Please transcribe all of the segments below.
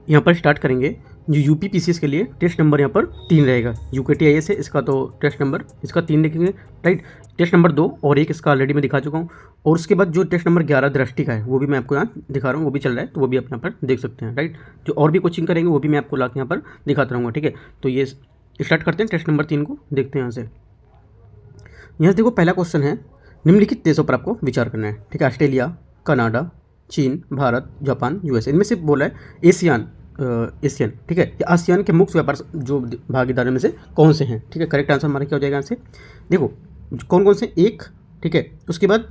यहाँ पर स्टार्ट करेंगे। जो यूपी पीसीएस के लिए टेस्ट नंबर यहाँ पर 3 रहेगा। यूकेटीआईएस है इसका, तो टेस्ट नंबर इसका 3 लिखेंगे, राइट। टेस्ट नंबर 2 और 1 इसका ऑलरेडी मैं दिखा चुका हूँ। और उसके बाद जो टेस्ट नंबर 11 दृष्टि का है वो भी मैं आपको यहाँ दिखा रहा हूँ, वो भी चल रहा है, तो वो भी आप यहाँ पर देख सकते हैं, राइट। जो और भी कोचिंग करेंगे वो भी मैं आपको ला के यहाँ पर दिखाता रहूँगा, ठीक है। तो ये स्टार्ट करते हैं, टेस्ट नंबर 3 को देखते हैं। यहाँ से देखो पहला क्वेश्चन है, निम्नलिखित देशों पर आपको विचार करना है, ठीक है। ऑस्ट्रेलिया, कनाडा, चीन, भारत, जापान, यूएसए। इनमें से बोला है एशियन, ठीक है। ये आसियान के मुख्य व्यापार जो भागीदारों में से कौन से हैं, ठीक है। करेक्ट आंसर हमारा क्या हो जाएगा यहाँ से, देखो कौन कौन से, 1, ठीक है, उसके बाद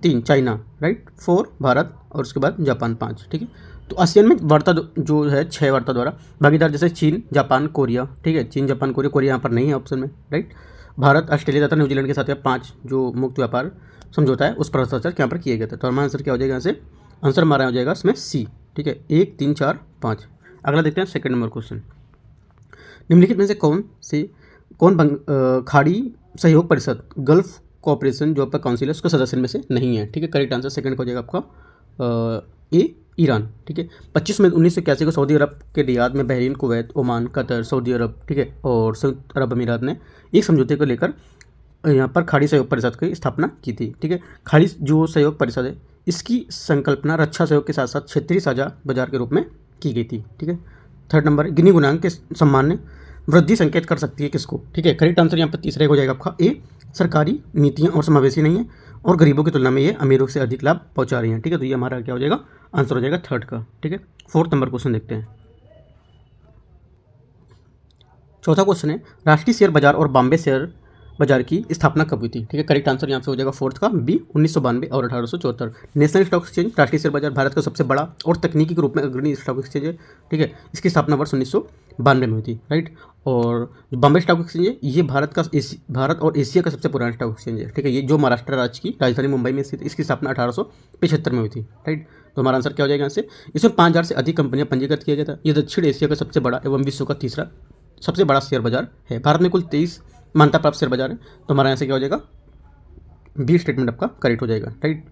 3 चाइना, राइट, 4 भारत, और उसके बाद जापान 5, ठीक है। तो आसियान में वार्ता जो है 6 वार्ता द्वारा भागीदार, जैसे चीन, जापान, कोरिया, ठीक है। चीन, जापान, कोरिया, कोरिया यहाँ पर नहीं है ऑप्शन में, राइट। भारत, ऑस्ट्रेलिया तथा न्यूजीलैंड के साथ 5 जो मुक्त व्यापार समझौता है उस पर हस्ताक्षर यहाँ पर किए गए थे। तो हमारा आंसर क्या हो जाएगा यहाँ से, आंसर हमारा हो जाएगा इसमें सी, ठीक है। 1, 3, 4, 5। अगला देखते हैं सेकंड नंबर क्वेश्चन, निम्नलिखित में से कौन खाड़ी सहयोग परिषद, गल्फ कोऑपरेशन जो आपका काउंसिल है उसका सदस्य में से नहीं है, ठीक है। करेक्ट आंसर सेकंड का हो जाएगा आपका ए, ईरान, ठीक है। 25 मई 1981 को सऊदी अरब के रियाद में Bahrain, Kuwait, Oman, Qatar, Saudi Arab, ठीक है, और संयुक्त अरब अमीरात ने एक समझौते को लेकर यहाँ पर खाड़ी सहयोग परिषद की स्थापना की थी, ठीक है। खाड़ी जो सहयोग परिषद है इसकी संकल्पना रक्षा सहयोग के साथ साथ क्षेत्रीय साझा बाजार के रूप में की गई थी, ठीक है। थर्ड नंबर, गिनी गुणांक के सम्मान ने वृद्धि संकेत कर सकती है किसको, ठीक है। करेक्ट आंसर यहाँ पर तीसरे हो जाएगा आपका ए, सरकारी नीतियाँ और समावेशी नहीं है और गरीबों की तुलना में ये अमीरों से अधिक लाभ पहुँचा रही हैं, ठीक है। तो ये हमारा क्या हो जाएगा, आंसर हो जाएगा थर्ड का, ठीक है। फोर्थ नंबर क्वेश्चन देखते हैं। चौथा क्वेश्चन है, राष्ट्रीय शेयर बाजार और बॉम्बे शेयर बाजार की स्थापना कब हुई थी, ठीक है। करेक्ट आंसर यहाँ से हो जाएगा फोर्थ का बी, 1992 और 1874। नेशनल स्टॉक एक्सचेंज, राष्ट्रीय शेयर बाजार, भारत का सबसे बड़ा और तकनीकी के रूप में अग्रणी स्टॉक एक्सचेंज है, ठीक है। इसकी स्थापना वर्ष 1992 में हुई थी, राइट। और जो बॉम्बे स्टॉक एक्सचेंज है ये भारत और एशिया का सबसे पुराना स्टॉक एक्सचेंज है, ठीक है। ये जो महाराष्ट्र राज्य की राजधानी मुंबई में स्थित, इसकी स्थापना 1875 में हुई थी, राइट। तो हमारा आंसर क्या हो जाएगा यहाँ से, इसमें 5000 से अधिक कंपनियां पंजीकृत किया गया था। ये दक्षिण एशिया का सबसे बड़ा एवं विश्व का तीसरा सबसे बड़ा शेयर बाजार है। भारत में कुल 23 मान्यता प्राप्त शेयर बाजार है। तो हमारा यहाँ से क्या हो जाएगा, बी स्टेटमेंट आपका करेक्ट हो जाएगा, राइट।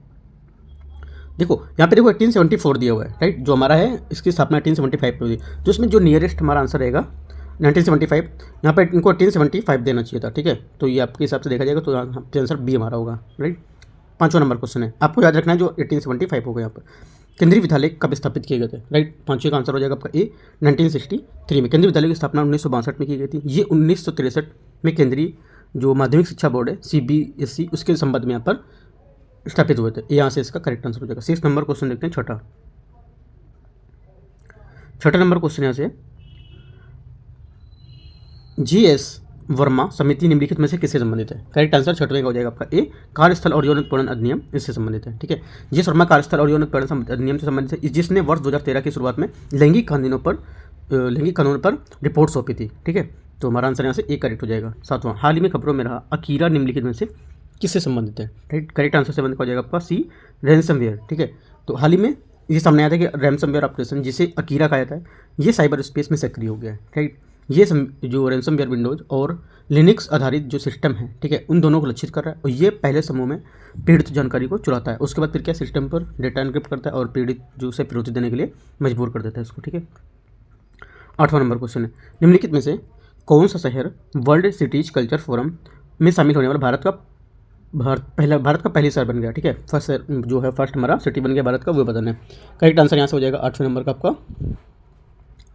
देखो यहाँ पे देखो 1874 दिया हुआ है, राइट। जो हमारा है इसकी स्थापना 1875 पे हुई, जो इसमें जो नियरेस्ट हमारा आंसर रहेगा 1975, यहाँ पे इनको 1875 देना चाहिए था, ठीक है। तो ये आपके हिसाब से देखा जाएगा, तो आंसर बी हमारा होगा, राइट। 5वां नंबर क्वेश्चन है, आपको याद रखना है जो 1875 होगा यहाँ पर। केंद्रीय विद्यालय कब स्थापित किए गए थे, राइट। 5वें का आंसर हो जाएगा आपका ए, 1963 में। केंद्रीय विद्यालय की स्थापना 1962 में की गई थी। ये 1963 में केंद्रीय जो माध्यमिक शिक्षा बोर्ड है CBSE उसके संबंध में यहाँ पर स्थापित हुए थे। यहाँ से इसका करेक्ट आंसर हो जाएगा। 6 नंबर क्वेश्चन देखते हैं, छठा नंबर क्वेश्चन यहाँ से, GS वर्मा समिति निम्नलिखित में से किससे संबंधित है। करेक्ट आंसर 6वें का हो जाएगा आपका ए, कार्यस्थल और यौन उत्पीड़न अधिनियम इससे संबंधित है, ठीक है। GS वर्मा कार्यस्थल और यौन उत्पीड़न अधिनियम से संबंधित है, जिसने वर्ष 2013 की शुरुआत में लैंगिक कानून पर रिपोर्ट सौंपी थी, ठीक है। तो हमारा आंसर यहाँ से ए करेक्ट हो जाएगा। 7वां, हाल ही में खबरों में रहा अकीरा निम्नलिखित में से किससे संबंधित है, राइट। करेक्ट आंसर 7 का हो जाएगा आपका सी, रैनसमवेयर, ठीक है। तो हाल ही में ये सामने आया था कि रैनसमवेयर ऑपरेशन जिसे अकीरा कहा जाता है ये साइबर स्पेस में सक्रिय हो गया है, राइट। ये जो रैनसमवेयर विंडोज और लिनक्स आधारित जो सिस्टम है, ठीक है, उन दोनों को लक्षित कर रहा है। और ये पहले समूह में पीड़ित जानकारी को चुराता है, उसके बाद फिर क्या सिस्टम पर डेटा एनक्रिप्ट करता है और पीड़ित जो उसे फिरौती देने के लिए मजबूर कर देता है इसको, ठीक है। 8वां नंबर क्वेश्चन है, निम्नलिखित में से कौन सा शहर वर्ल्ड सिटीज कल्चर फोरम में शामिल होने वाला भारत का पहली शहर बन गया, ठीक है। फर्स्ट हमारा सिटी बन गया भारत का, वो बताना है। करेक्ट आंसर यहाँ से हो जाएगा 8वें नंबर का आपका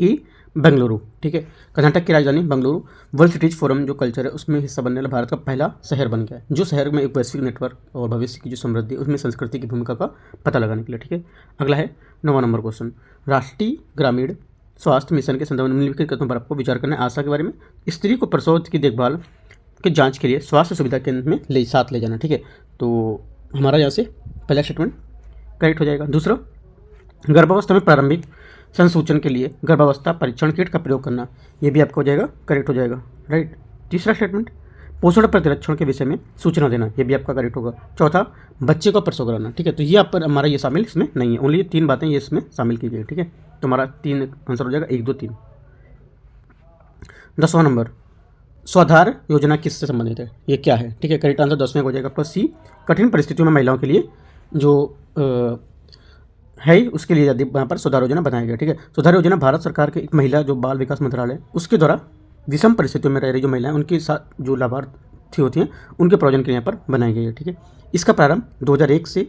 ई, बेंगलुरु, ठीक है। कर्नाटक की राजधानी बेंगलुरु वर्ल्ड सिटीज फोरम जो कल्चर है उसमें हिस्सा बनने वाला भारत का पहला शहर बन गया है, जो शहर में एक वैश्विक नेटवर्क और भविष्य की जो समृद्धि उसमें संस्कृति की भूमिका का पता लगाने के लिए, ठीक है। अगला है 9वां नंबर क्वेश्चन, राष्ट्रीय ग्रामीण स्वास्थ्य मिशन के संदर्भ में निम्नलिखित कथनों पर आपको विचार करना है। आशा के बारे में, स्त्री को प्रसव की देखभाल के जांच के लिए स्वास्थ्य सुविधा केंद्र में साथ ले जाना, ठीक है। तो हमारा यहाँ से पहला स्टेटमेंट करेक्ट हो जाएगा। दूसरा, गर्भावस्था में प्रारंभिक संसूचन के लिए गर्भावस्था परीक्षण किट का प्रयोग करना, ये भी आपको हो जाएगा करेक्ट हो जाएगा, राइट। तीसरा स्टेटमेंट, पोषण प्रतिरक्षण के विषय में सूचना देना, ये भी आपका करेक्ट होगा। चौथा, बच्चे को प्रसव कराना, ठीक है। तो ये आप पर हमारा ये शामिल इसमें नहीं है, ओनली ये 3 बातें ये इसमें शामिल की गई, ठीक है। तो हमारा 3 आंसर हो जाएगा 1, 2, 3। 10वां नंबर, स्वाधार योजना किससे संबंधित है, ये क्या है, ठीक है। करेक्ट आंसर 10वें हो जाएगा आपका सी, कठिन परिस्थितियों में महिलाओं के लिए जो है ही, उसके लिए यदि यहाँ पर सुधार योजना बनाया गया। ठीक है, सुधार योजना भारत सरकार के एक महिला जो बाल विकास मंत्रालय उसके द्वारा विषम परिस्थितियों में रह रही जो महिलाएं उनके साथ जो लाभार्थी होती हैं उनके प्रोजन के लिए यहाँ पर बनाई गई है। ठीक है, इसका प्रारंभ 2001 से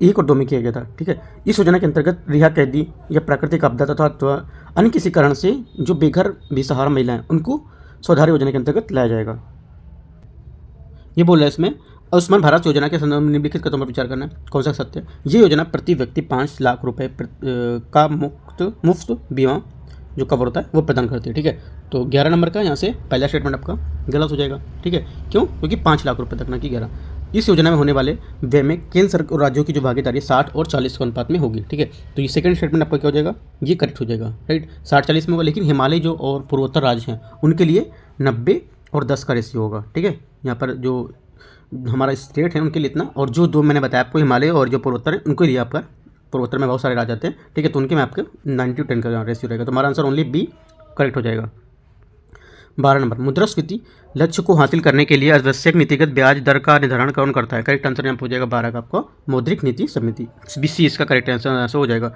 1 और 2 में किया गया था। ठीक है, इस योजना के अंतर्गत रिहा कैदी या प्राकृतिक आपदा तथा अन्य किसी कारण से जो बेघर बेसहारा महिलाएं उनको सुधार योजना के अंतर्गत लाया जाएगा। ये बोल रहा है इसमें आयुष्मान भारत योजना के संदर्भ में निम्नलिखित कदमों पर विचार करना है, कौन सा सत्य है। ये योजना प्रति व्यक्ति 5 लाख रुपए का मुफ्त बीमा जो कवर होता है वो प्रदान करती है। ठीक है, तो 11 नंबर का यहाँ से पहला स्टेटमेंट आपका गलत हो जाएगा। ठीक है, क्यों? क्योंकि 5 लाख रुपए तक ना कि 11। इस योजना में होने वाले व्यय में केंद्र सरकार और राज्यों की जो भागीदारी 60 और 40 के अनुपात में होगी। ठीक है, तो ये सेकंड स्टेटमेंट आपका क्या हो जाएगा, ये करेक्ट हो जाएगा। राइट, 60-40 में होगा, लेकिन हिमालय जो और पूर्वोत्तर राज्य हैं उनके लिए 90 और 10 का रेशियो होगा। ठीक है, यहाँ पर जो हमारा स्टेट है उनके लिए इतना, और जो दो मैंने बताया आपको हिमालय और जो पूर्वोत्तर है उनको लिए आपका, पूर्वोत्तर में बहुत सारे राज्य आते हैं। ठीक है, तो उनके में आपके 90-10 का रेशियो रहेगा। तो हमारा आंसर ओनली बी करेक्ट हो जाएगा। 12 नंबर, मुद्रास्फीति लक्ष्य को हासिल करने के लिए आवश्यक नीतिगत ब्याज दर का निर्धारण कौन करता है। करेक्ट आंसर यहाँ हो जाएगा 12 का आपको मौद्रिक नीति समिति, BC इसका करेक्ट आंसर हो जाएगा।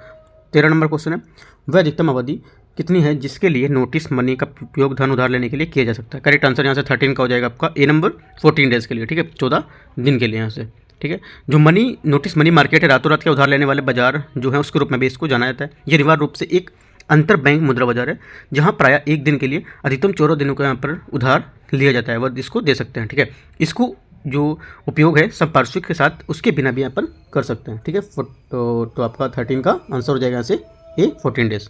13 नंबर क्वेश्चन है, वह अधिकतम अवधि कितनी है जिसके लिए नोटिस मनी का उपयोग धन उधार लेने के लिए किया जा सकता है। करेक्ट आंसर यहाँ से 13 का हो जाएगा आपका ए नंबर, 14 डेज के लिए। ठीक है, 14 दिन के लिए यहाँ से। ठीक है, जो नोटिस मनी मार्केट है, रातों रात के उधार लेने वाले बाजार जो है उसके रूप में भी इसको जाना जाता है। ये अनिवार्य रूप से एक अंतर बैंक मुद्रा बाजार है जहाँ प्रायः एक दिन के लिए अधिकतम 14 दिनों का यहाँ पर उधार लिया जाता है, वह इसको दे सकते हैं। ठीक है, इसको जो उपयोग है संपार्श्विक के साथ उसके बिना भी यहाँ पर कर सकते हैं। ठीक है, तो आपका 13 का आंसर हो जाएगा यहाँ से ए 14 डेज।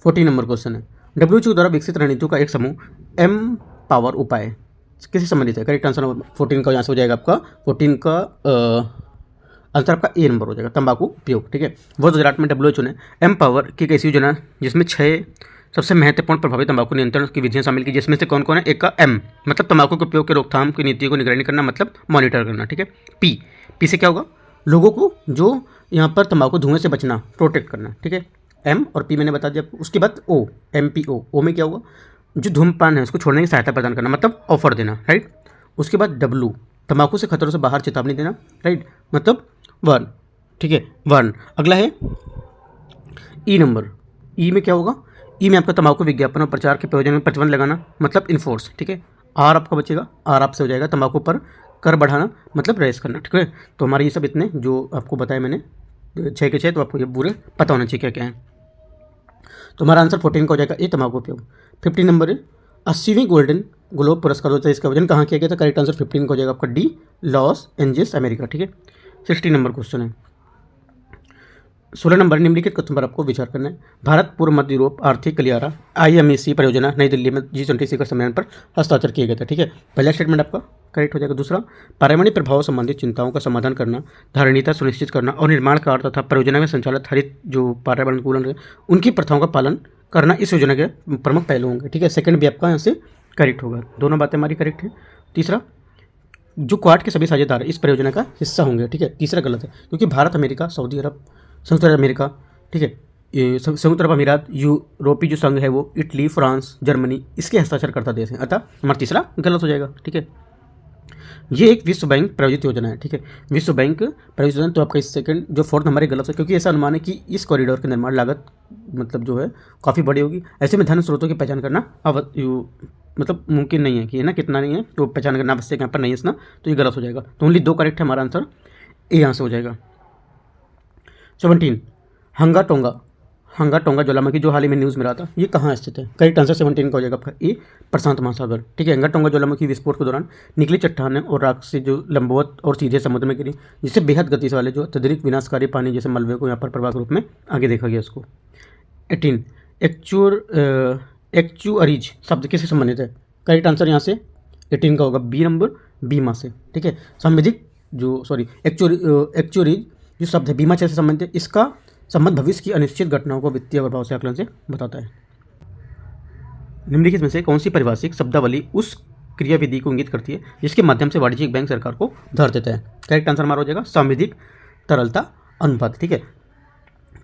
14 नंबर क्वेश्चन है, WHO द्वारा विकसित रणनीतियों का एक समूह एम पावर उपाय किससे संबंधित है। करेक्ट आंसर 14 का यहाँ से हो जाएगा आपका 14 का आंसर आपका ए नंबर हो जाएगा, तंबाकू उपयोग। ठीक है, वर्ष 2008 में WHO ने एम पावर की एक ऐसी योजना जिसमें 6 सबसे महत्वपूर्ण प्रभावी तंबाकू नियंत्रण की विधियां शामिल की, जिसमें से कौन कौन है। एक का एम मतलब तंबाकू के उपयोग के रोकथाम की नीतियों को निगरानी करना, मतलब मॉनिटर करना। ठीक है, पी से क्या होगा, लोगों को जो यहाँ पर तंबाकू धुएं से बचना, प्रोटेक्ट करना। ठीक है, एम और पी मैंने बता दिया। उसके बाद ओ, MPO, ओ में क्या होगा, जो धूम्रपान है उसको छोड़ने की सहायता प्रदान करना, मतलब ऑफर देना। राइट, उसके बाद W तंबाकू से खतरों से बाहर चेतावनी देना। राइट, मतलब वार्न। ठीक है, वार्न। अगला है ई नंबर, ई में क्या होगा, ई में आपका तंबाकू विज्ञापन और प्रचार के प्रयोजन में प्रतिबंध लगाना, मतलब इन्फोर्स। ठीक है, आर आपका बचेगा, आर आपसे हो जाएगा तंबाकू पर कर बढ़ाना, मतलब रेस करना। ठीक है, तो हमारे ये सब इतने जो आपको बताया मैंने 6 के 6, तो आपको ये पूरे पता होना चाहिए क्या क्या है। तो हमारा आंसर 14 का हो जाएगा ए तंबाकू उपयोग। 15 नंबर है, 80वीं गोल्डन ग्लोब पुरस्कार होता है, इसका वजन कहाँ किया गया था। करेक्ट आंसर 15 का हो जाएगा आपका डी, लॉस एंजेल्स अमेरिका। ठीक है, 60 नंबर क्वेश्चन है। 16 नंबर, निम्नलिखित कथन पर आपको विचार करना है। भारत पूर्व मध्य यूरोप आर्थिक गलियारा IMEC परियोजना नई दिल्ली में G20 शिखर सम्मेलन पर हस्ताक्षर किए गए थे। ठीक है, पहला स्टेटमेंट आपका करेक्ट हो जाएगा। दूसरा, पर्यावरणीय प्रभाव संबंधित चिंताओं का समाधान करना, धारणीयता सुनिश्चित करना और निर्माण कार्य तथा परियोजना में संचालित हरित जो पर्यावरण अनुकूलन है उनकी प्रथाओं का पालन करना इस योजना के प्रमुख पहलू होंगे। ठीक है, सेकंड भी आपका यहाँ से करेक्ट होगा, दोनों बातें हमारी करेक्ट हैं। तीसरा, जो क्वाड के सभी साझेदार इस परियोजना का हिस्सा होंगे। ठीक है, तीसरा गलत है, क्योंकि भारत, अमेरिका, सऊदी अरब, संयुक्त अरब अमेरिका, ठीक है, संयुक्त अरब अमीरात, यूरोपीय जो संघ है वो इटली, फ्रांस, जर्मनी इसके हस्ताक्षरकर्ता देश हैं, अतः हमारा तीसरा गलत हो जाएगा। ठीक है, ये एक विश्व बैंक प्रायोजित योजना है। ठीक है, विश्व बैंक प्रायोजित योजना, तो आपका इस सेकंड जो 4 नंबर है गलत है, क्योंकि ऐसा अनुमान है कि इस कॉरिडोर के निर्माण लागत मतलब जो है काफ़ी बड़ी होगी। ऐसे में धन स्रोतों की पहचान करना मतलब मुमकिन नहीं है कि है ना, कितना नहीं है तो पहचान करना आवश्यक यहाँ पर नहीं है इसना, तो ये गलत हो जाएगा। तो ओनली 2 करेक्ट है, हमारा आंसर ए यहाँ से हो जाएगा। 17, हंगा टोंगा ज्वालामुखी जो हाल ही में न्यूज़ में रहा था, ये कहाँ स्थित है। करेक्ट आंसर 17 का हो जाएगा आपका ए, प्रशांत महासागर। ठीक है, हंगा टोंगा ज्वालामुखी विस्फोट के दौरान निकली चट्टानें और राख से जो लंबवत और सीधे समुद्र में गिरी, जिससे बेहद गति से वाले जो अत्यधिक विनाशकारी पानी जैसे मलबे को यहाँ पर प्रवाह के रूप में आगे देखा गया उसको। 18, एक्चुअरीज शब्द किससे संबंधित है। करेक्ट आंसर यहाँ से 18 का होगा बी नंबर, बीमा से। ठीक है, संविधिक जो एक्चुअरीज जो शब्द है बीमा से संबंधित है, इसका संबंध भविष्य की अनिश्चित घटनाओं को वित्तीय प्रभाव से आकलन से बताता है। निम्नलिखित में से कौन सी परिभाषिक शब्दावली उस क्रियाविधि को इंगित करती है जिसके माध्यम से वाणिज्यिक बैंक सरकार को उधार देता है। करेक्ट आंसर हमारा हो जाएगा सांविधिक तरलता अनुपात। ठीक है,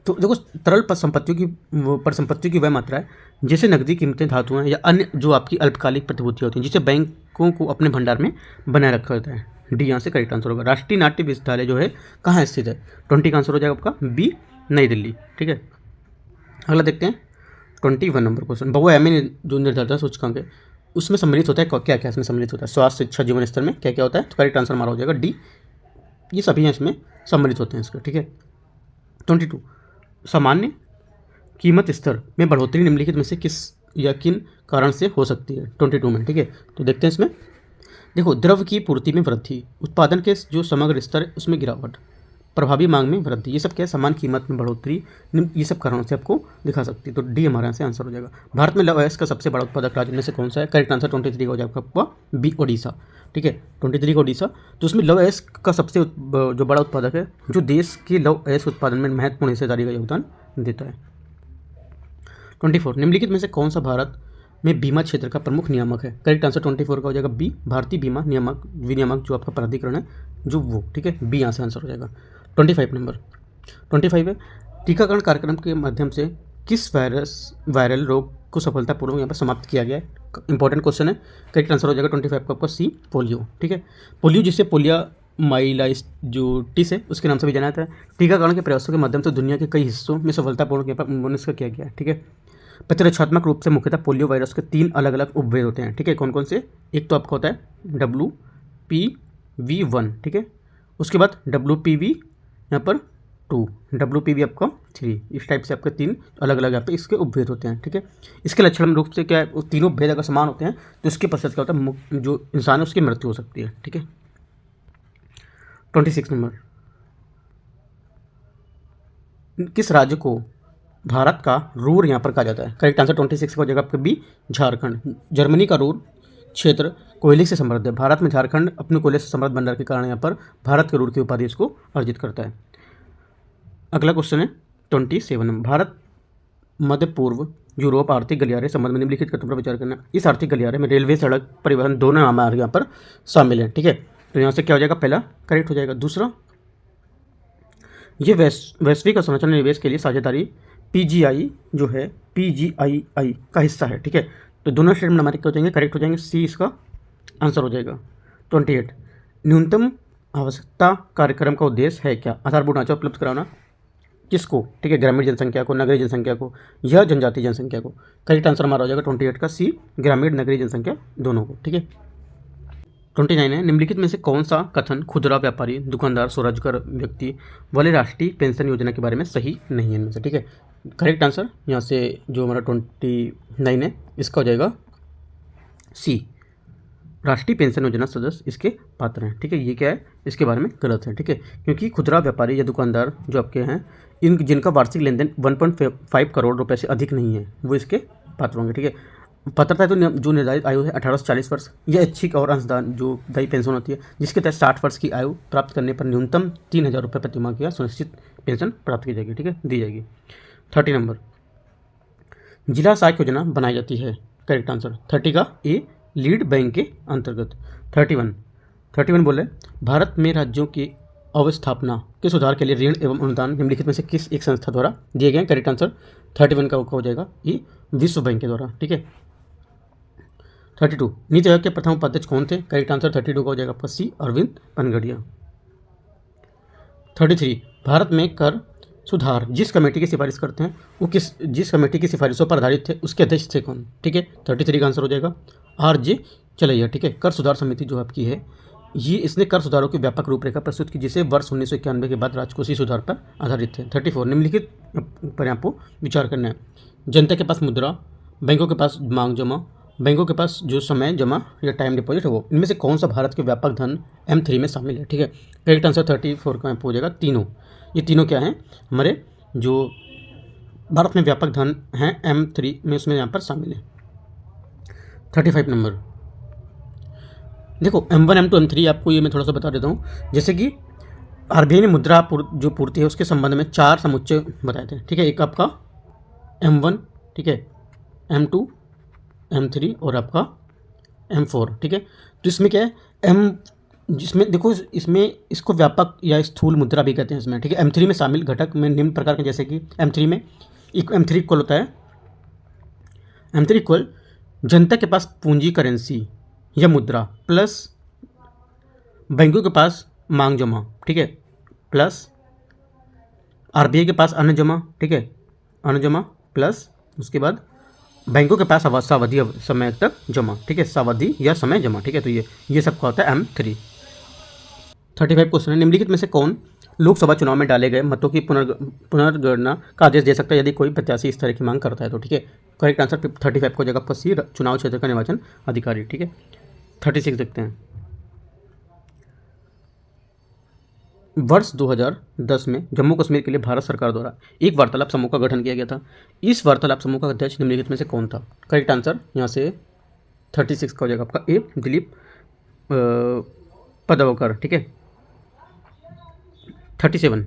तो देखो तरल परिसंपत्तियों की वह मात्रा है जैसे नकदी कीमतें, धातुएं या अन्य जो आपकी अल्पकालिक प्रतिभूतियाँ होती हैं जिसे बैंकों को अपने भंडार में बनाए रखा जाता है। डी यहाँ से करेक्ट आंसर होगा। राष्ट्रीय नाट्य विश्वविद्यालय जो है कहाँ स्थित है? 20 का आंसर हो जाएगा आपका बी, नई दिल्ली। ठीक है, अगला देखते हैं 21 नंबर क्वेश्चन। बहु एमए जो निर्धारित सूचकांक है उसमें सम्मिलित होता है क्या क्या? इसमें सम्मिलित होता है स्वास्थ्य, शिक्षा, जीवन स्तर में क्या क्या होता है? तो करेक्ट आंसर हमारा हो जाएगा डी, ये सभी इसमें सम्मिलित होते हैं इसके। ठीक है, 22 सामान्य कीमत स्तर में बढ़ोतरी निम्नलिखित में से किस या किन कारण से हो सकती है? 22 में। ठीक है, तो देखते हैं इसमें। देखो, द्रव्य की पूर्ति में वृद्धि, उत्पादन के जो समग्र स्तर है उसमें गिरावट, प्रभावी मांग में वृद्धि, ये सब क्या है? समान कीमत में बढ़ोतरी, ये सब कारणों से आपको दिखा सकती है। तो डी हमारे यहाँ से आंसर हो जाएगा। भारत में लौह अयस्क का सबसे बड़ा उत्पादक राज्य में से कौन सा है? करेक्ट आंसर 23 हो जाएगा आपका बी, ओडिशा। ठीक है, 23 का ओडिशा। तो उसमें लौह अयस्क का सबसे जो बड़ा उत्पादक है, जो देश के लौह अयस्क उत्पादन में महत्वपूर्ण हिस्सेदारी का योगदान देता है। 24 निम्नलिखित में से कौन सा भारत में बीमा क्षेत्र का प्रमुख नियामक है? करेक्ट आंसर 24 का हो जाएगा बी, भारतीय बीमा नियामक विनियामक जो आपका प्राधिकरण है जो वो। ठीक है, बी यहाँ से आंसर हो जाएगा। 25 नंबर 25 है, टीकाकरण कार्यक्रम के माध्यम से किस वायरल रोग को सफलतापूर्वक यहाँ पर समाप्त किया गया है? इंपॉर्टेंट क्वेश्चन है। करेक्ट आंसर हो जाएगा 25 का आपका सी, पोलियो। ठीक है, पोलियो जिसे पोलियोमाइलाइटिस है उसके नाम से भी जाना जाता है। टीकाकरण के प्रयासों के माध्यम से दुनिया के कई हिस्सों में सफलतापूर्वक यहाँ पर इसका किया गया है। ठीक है, प्रतिरक्षात्मक रूप से मुख्यतः पोलियो वायरस के 3 अलग अलग उपभेद होते हैं। ठीक है, कौन कौन से? एक तो आपका होता है WPV1। ठीक है, उसके बाद WPV यहाँ पर 2, WPV आपका 3, इस टाइप से आपके 3 अलग अलग यहाँ पे इसके उपभेद होते हैं। ठीक है, इसके लक्षण रूप से क्या है? तीनों भेद अगर समान होते हैं तो इसके पश्चात क्या होता है? जो इंसान है उसकी मृत्यु हो सकती है। ठीक है, 26 नंबर, किस राज्य को भारत का रूर यहाँ पर कहा जाता है? करेक्ट आंसर 26 का हो जाएगा आपका बी, झारखंड। जर्मनी का रूर क्षेत्र कोयले से समृद्ध है। भारत में झारखंड अपने कोयले से समृद्ध भंडार के कारण यहाँ पर भारत के रूर की उपाधि इसको अर्जित करता है। अगला क्वेश्चन है 27 नंबर, भारत मध्य पूर्व यूरोप आर्थिक गलियारे संबंध में निम्नलिखित कथनों पर विचार करना। इस आर्थिक गलियारे में रेलवे, सड़क परिवहन दोनों हमारे यहाँ पर शामिल हैं। ठीक है, तो यहाँ से क्या हो जाएगा? पहला करेक्ट हो जाएगा। दूसरा, ये वैश्विक संरचना निवेश के लिए साझेदारी PGI जो है PGII का हिस्सा है। ठीक है, तो दोनों स्टेटमेंट हमारे क्या हो जाएंगे? करेक्ट हो जाएंगे, सी इसका आंसर हो जाएगा। 28 न्यूनतम आवश्यकता कार्यक्रम का उद्देश्य है क्या? आधारभूत ढांचा उपलब्ध कराना किसको? ठीक है, ग्रामीण जनसंख्या को, नगरीय जनसंख्या को या जनजातीय जनसंख्या को? करेक्ट आंसर हमारा हो जाएगा 28 का सी, ग्रामीण नगरीय जनसंख्या दोनों को। ठीक है, 29 है, निम्नलिखित में से कौन सा कथन खुदरा व्यापारी, दुकानदार, स्वरोजगार व्यक्ति वाले राष्ट्रीय पेंशन योजना के बारे में सही नहीं है इनमें से? ठीक है, करेक्ट आंसर यहाँ से जो हमारा 29 है इसका हो जाएगा सी, राष्ट्रीय पेंशन योजना सदस्य इसके पात्र हैं। ठीक है, ये क्या है? इसके बारे में गलत है। ठीक है, क्योंकि खुदरा व्यापारी या दुकानदार जो आपके हैं जिनका वार्षिक लेन देन 1.5 करोड़ रुपए से अधिक नहीं है वो इसके पात्र होंगे। ठीक है, पात्रता तो जो निर्धारित आयु है 18 से 40 वर्ष, यह ऐच्छिक और अंशदान जो दायी पेंशन होती है जिसके तहत 60 वर्ष की आयु प्राप्त करने पर न्यूनतम 3000 रुपये प्रति माह की सुनिश्चित पेंशन प्राप्त की जाएगी। ठीक है, दी जाएगी। 30 नंबर, जिला सहायक योजना बनाई जाती है। करेक्ट आंसर 30 का ए, लीड बैंक के अंतर्गत। 31 बोले, भारत में राज्यों की अवस्थापना के सुधार के लिए ऋण एवं अनुदान निम्नलिखित में से किस एक संस्था द्वारा दिए गए? करेक्ट आंसर 31 का हो जाएगा ये, विश्व बैंक के द्वारा। ठीक है, 32 नीति आयोग के प्रथम उपाध्यक्ष कौन थे? करेक्ट आंसर 32 का हो जाएगा आपका सी, अरविंद पनगड़िया। 33 भारत में कर सुधार जिस कमेटी की सिफारिश करते हैं वो जिस कमेटी की सिफारिशों पर आधारित थे उसके अध्यक्ष थे कौन? ठीक है, 33 का आंसर हो जाएगा RJ चलैया। ठीक है, कर सुधार समिति जो आपकी है ये इसने कर सुधारों की व्यापक रूपरेखा प्रस्तुत की जिसे वर्ष 1991 के बाद राजकोषीय सुधार पर आधारित थे। 34 निम्नलिखित पर आपको विचार करना है। जनता के पास मुद्रा, बैंकों के पास मांग जमा, बैंकों के पास जो समय जमा या टाइम डिपॉजिट है वो, इनमें से कौन सा भारत के व्यापक धन M3 में शामिल है? ठीक है, करेक्ट आंसर 34 का हो जाएगा तीनों। ये तीनों क्या हैं? हमारे जो भारत में व्यापक धन हैं M3 में उसमें यहाँ पर शामिल है। 35 नंबर, देखो M1 M2 M3 आपको ये मैं थोड़ा सा बता देता हूँ। जैसे कि RBI ने मुद्रा जो पूर्ति है उसके संबंध में 4 समुच्चय बताए थे। ठीक है, एक आपका M1, ठीक है, M2, M3 और आपका M4। ठीक है, तो इसमें क्या है जिसमें देखो इसमें इसको व्यापक या स्थूल मुद्रा भी कहते हैं इसमें। ठीक है, M3 में शामिल घटक में निम्न प्रकार के, जैसे कि M3 में M3 इक्वल होता है, M3 इक्वल जनता के पास पूंजी करेंसी या मुद्रा प्लस बैंकों के पास मांग जमा, ठीक है, प्लस आरबीआई के पास अन्य जमा, ठीक है, अन्य जमा प्लस उसके बाद बैंकों के पास सावधि समय तक जमा, ठीक है, सावधि या समय जमा, ठीक है। तो ये सबका होता है M3। 35 क्वेश्चन है, निम्नलिखित में से कौन लोकसभा चुनाव में डाले गए मतों की पुनर्गणना का आदेश दे सकता है यदि कोई प्रत्याशी इस तरह की मांग करता है तो, ठीक है। करेक्ट आंसर 35 को जगह आपका सी, चुनाव क्षेत्र का निर्वाचन अधिकारी, ठीक है। 36 देखते हैं। वर्ष 2010 में जम्मू कश्मीर के लिए भारत सरकार द्वारा एक वार्तालाप समूह का गठन किया गया था। इस वार्तालाप समूह का अध्यक्ष निम्नलिखित में से कौन था? करेक्ट आंसर यहाँ से 36 का हो जाएगा आपका ए, दिलीप पदवकर, ठीक है। 37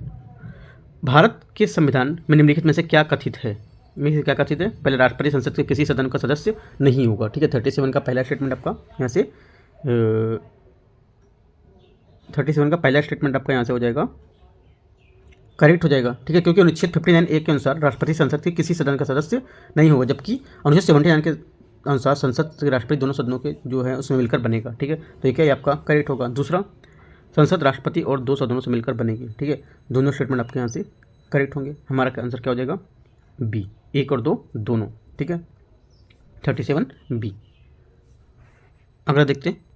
भारत के संविधान में निम्नलिखित में से क्या कथित है? क्या कथित है? पहले राष्ट्रपति संसद के किसी सदन का सदस्य नहीं होगा, ठीक है। 37 का पहला स्टेटमेंट आपका यहाँ से 37 का पहला स्टेटमेंट आपका यहाँ से हो जाएगा, करेक्ट हो जाएगा, ठीक है, क्योंकि अनुच्छेद 59(a) के अनुसार राष्ट्रपति संसद के किसी सदन का सदस्य नहीं होगा, जबकि अनुच्छेद 79 के अनुसार संसद के राष्ट्रपति दोनों सदनों के जो है उसमें मिलकर बनेगा, ठीक है। तो ये क्या आपका करेक्ट होगा। दूसरा, संसद राष्ट्रपति और दो सदनों से मिलकर बनेगी, ठीक है। दोनों स्टेटमेंट आपके यहाँ से करेक्ट होंगे। हमारा आंसर क्या हो जाएगा? बी, 1 और 2 दोनों, ठीक है। 37 बी। अगला देखते हैं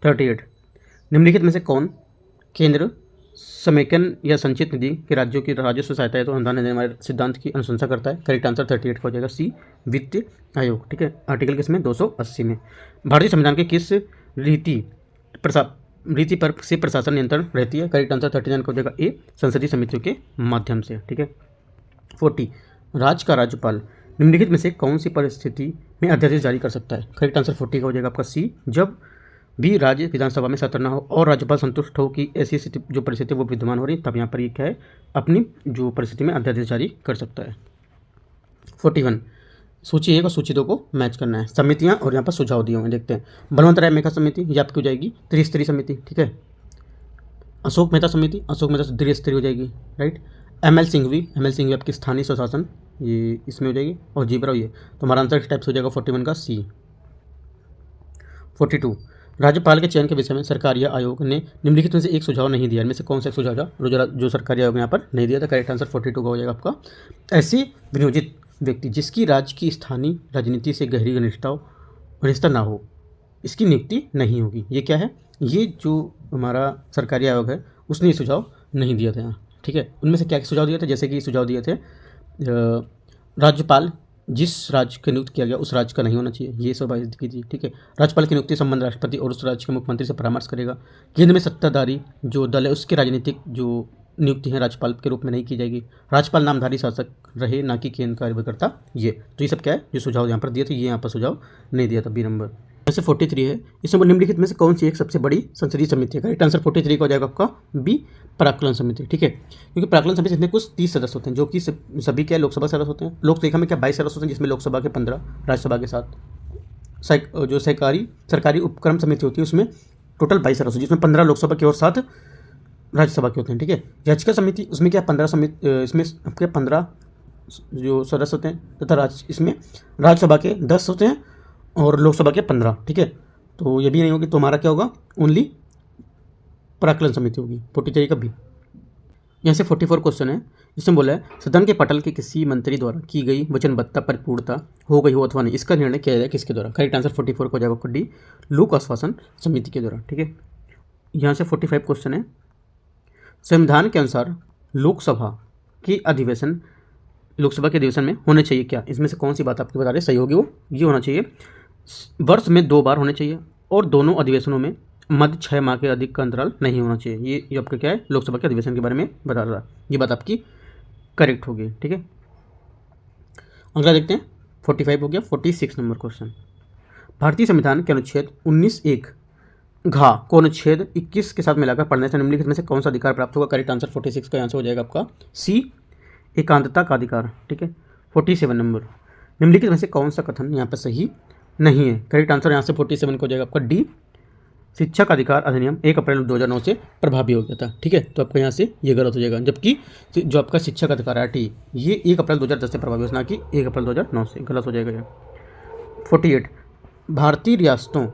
38 निम्नलिखित में से कौन केंद्र समेकन या संचित निधि के राज्यों की राजस्व सहायता है तो अनुदान देने वाले सिद्धांत की अनुशंसा करता है? करेक्ट आंसर 38 का हो जाएगा सी, वित्त आयोग, ठीक है। आर्टिकल किसमें? 280 में। भारतीय संविधान के किस रीति पर से प्रशासन नियंत्रण रहती है? करेक्ट आंसर 39 का हो जाएगा ए, संसदीय समितियों के माध्यम से, ठीक है। 40 राज्य का राज्यपाल निम्नलिखित में से कौन सी परिस्थिति में अध्यादेश जारी कर सकता है? करेक्ट आंसर 40 का हो जाएगा आपका सी, जब भी राज्य विधानसभा में सत्र न हो और राज्यपाल संतुष्ट हो कि ऐसी स्थिति जो परिस्थिति वो विद्यमान हो रही, तब यहाँ पर ये क्या है, अपनी जो परिस्थिति में अध्यादेश जारी कर सकता है। 41 सूची 1 और सूची 2 को मैच करना है। समितियाँ और यहाँ पर सुझाव दिए हुए देखते हैं। बलवंत राय मेहता समिति, ये आपकी हो जाएगी त्रिस्तरीय समिति, ठीक है। अशोक मेहता समिति, अशोक मेहता द्विस्तरीय हो जाएगी, राइट। ML सिंघवी आपकी स्थानीय स्वशासन, ये इसमें हो जाएगी। और जीवराव, ये तो हमारा आंसर टाइप्स हो जाएगा 41 का सी। 42 राज्यपाल के चयन के विषय में सरकारी आयोग ने निम्नलिखित में से एक सुझाव नहीं दिया, इनमें से कौन सा एक सुझाव था जो सरकारी आयोग ने यहाँ पर नहीं दिया था? करेक्ट आंसर 42 का हो जाएगा आपका ऐसे विनियोजित व्यक्ति जिसकी राज्य की स्थानीय राजनीति से गहरी घनिष्ठता ना हो, इसकी नियुक्ति नहीं होगी। ये क्या है? ये जो हमारा सरकारी आयोग है उसने ये सुझाव नहीं दिया था यहाँ, ठीक है। उनमें से क्या सुझाव दिए थे? जैसे कि सुझाव दिए थे राज्यपाल जिस राज्य का नियुक्त किया गया उस राज्य का नहीं होना चाहिए, ये सब की थी, ठीक है। राज्यपाल की नियुक्ति संबंध राष्ट्रपति और उस राज्य के मुख्यमंत्री से परामर्श करेगा। केंद्र में सत्ताधारी जो दल है उसके राजनीतिक जो नियुक्ति है राज्यपाल के रूप में नहीं की जाएगी। राज्यपाल नामधारी शासक रहे ना कि केंद्र का कार्यकर्ता, ये तो ये सब क्या है जो सुझाव यहाँ पर दिए थे, ये यहाँ पर सुझाव नहीं दिया था। B number. जैसे 43 है, इसमें निम्नलिखित में से कौन सी एक सबसे बड़ी संसदीय समिति है? करेक्ट आंसर 43 का हो जाएगा आपका बी, प्राक्कलन समिति, ठीक है। क्योंकि प्राक्कलन समिति में कुछ 30 सदस्य होते हैं जो कि सभी क्या लोकसभा सदस्य होते हैं। लोकलेखा में क्या 22 सदस्य होते हैं जिसमें लोकसभा के 15, राज्यसभा के 7। जो सरकारी उपक्रम समिति होती है उसमें टोटल 22 सदस्य जिसमें 15 लोकसभा के और 7 राज्यसभा के होते हैं, ठीक है। याचिका समिति उसमें क्या 15 समिति, इसमें आपके 15 जो सदस्य होते हैं तथा इसमें राज्यसभा के 10 होते हैं और लोकसभा के 15, ठीक है। तो ये भी नहीं होगी, तो हमारा क्या होगा? ओनली प्राक्कलन समिति होगी। 43 का भी। यहाँ से 44 क्वेश्चन है, इसमें बोला है सदन के पटल के किसी मंत्री द्वारा की गई वचनबद्धता परिपूर्णता हो गई हो अथवा नहीं, इसका निर्णय किया जाए किसके द्वारा? करेक्ट आंसर 44 को जाएगा डी, लोक आश्वासन समिति के द्वारा, ठीक है। यहाँ से 45 क्वेश्चन है, संविधान के अनुसार लोकसभा के अधिवेशन में होने चाहिए क्या? इसमें से कौन सी बात आपको बता रहे सही होगी? वो ये होना चाहिए वर्ष में 2 बार होने चाहिए और दोनों अधिवेशनों में मध्य 6 माह के अधिक का अंतराल नहीं होना चाहिए। ये आपका क्या है? लोकसभा के अधिवेशन के बारे में बता रहा है। ये बात आपकी करेक्ट होगी, ठीक है। अगला देखते हैं 45 हो गया। 46 नंबर क्वेश्चन, भारतीय संविधान के अनुच्छेद 19(1) घ को अनुच्छेद 21 के साथ मिलाकर पढ़ने से निम्नलिखित में से कौन सा अधिकार प्राप्त होगा? करेक्ट आंसर 46 का आंसर हो जाएगा आपका सी, एकांतता का अधिकार, ठीक है। 47 नंबर, निम्नलिखित में से कौन सा कथन यहाँ पर सही नहीं है? करेक्ट आंसर यहाँ से 47 को हो जाएगा आपका डी, शिक्षा का अधिकार अधिनियम 1 अप्रैल 2009 से प्रभावी हो गया था, ठीक है। तो आपका यहाँ से ये गलत हो जाएगा, जबकि जो आपका शिक्षा का अधिकार है टी, ये 1 अप्रैल 2010 से प्रभावी हो, ना कि 1 अप्रैल 2009 से, गलत हो जाएगा ये। 48 भारतीय रियासतों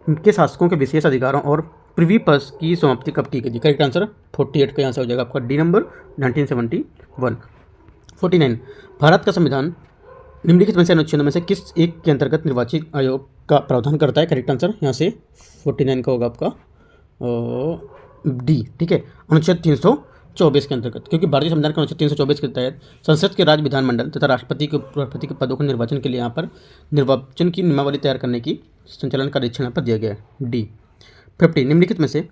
के शासकों के विशेष अधिकारों और प्रिवी पर्स की समाप्ति कब की गई थी? करेक्ट आंसर 48 का यहाँ से हो जाएगा आपका डी नंबर 1971। 49 भारत का संविधान निम्नलिखित में से अनुच्छेदों में से किस एक के अंतर्गत निर्वाचित आयोग का प्रावधान करता है? करेक्ट आंसर यहाँ से 49 का होगा आपका डी। ठीक है, अनुच्छेद 324 के अंतर्गत, क्योंकि भारतीय संविधान के अनुच्छेद 324 के तहत संसद के राज्य विधानमंडल तथा राष्ट्रपति के उपराष्ट्रपति के पदों के निर्वाचन के लिए यहाँ पर निर्वाचन की नियमावली तैयार करने की संचालन का निरीक्षण यहाँ पर दिया गया है डी। 50 निम्नलिखित में से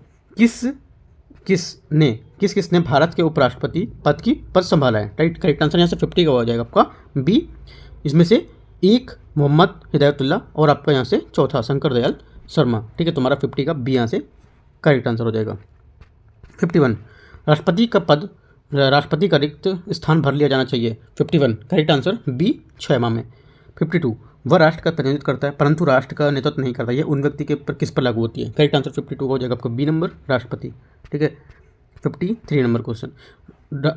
किसने भारत के उपराष्ट्रपति पद संभाला है? राइट, करेक्ट आंसर यहाँ से 50 का हो जाएगा आपका बी। इसमें से एक मोहम्मद हिदायतुल्ला और आपका यहाँ से चौथा शंकर दयाल शर्मा। ठीक है, तुम्हारा 50 का बी यहाँ से करेक्ट आंसर हो जाएगा। 51 राष्ट्रपति का रिक्त स्थान भर लिया जाना चाहिए। 51 करेक्ट आंसर बी 6 माह में। 52 वह राष्ट्र का प्रतिनिधित्व करता है परंतु राष्ट्र का नेतृत्व नहीं करता, यह उन व्यक्ति के पर किस पर लागू होती है? करेक्ट आंसर 52 हो जाएगा आपका बी नंबर राष्ट्रपति। ठीक है, 53 नंबर क्वेश्चन,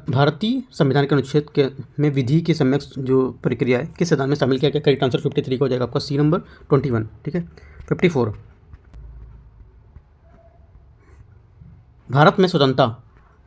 भारतीय संविधान के अनुच्छेद के में विधि की सम्यक जो प्रक्रिया है किस सिद्धांत में शामिल किया गया? करेक्ट आंसर 53 का हो जाएगा आपका सी नंबर 21। ठीक है, 54 भारत में स्वतंत्रता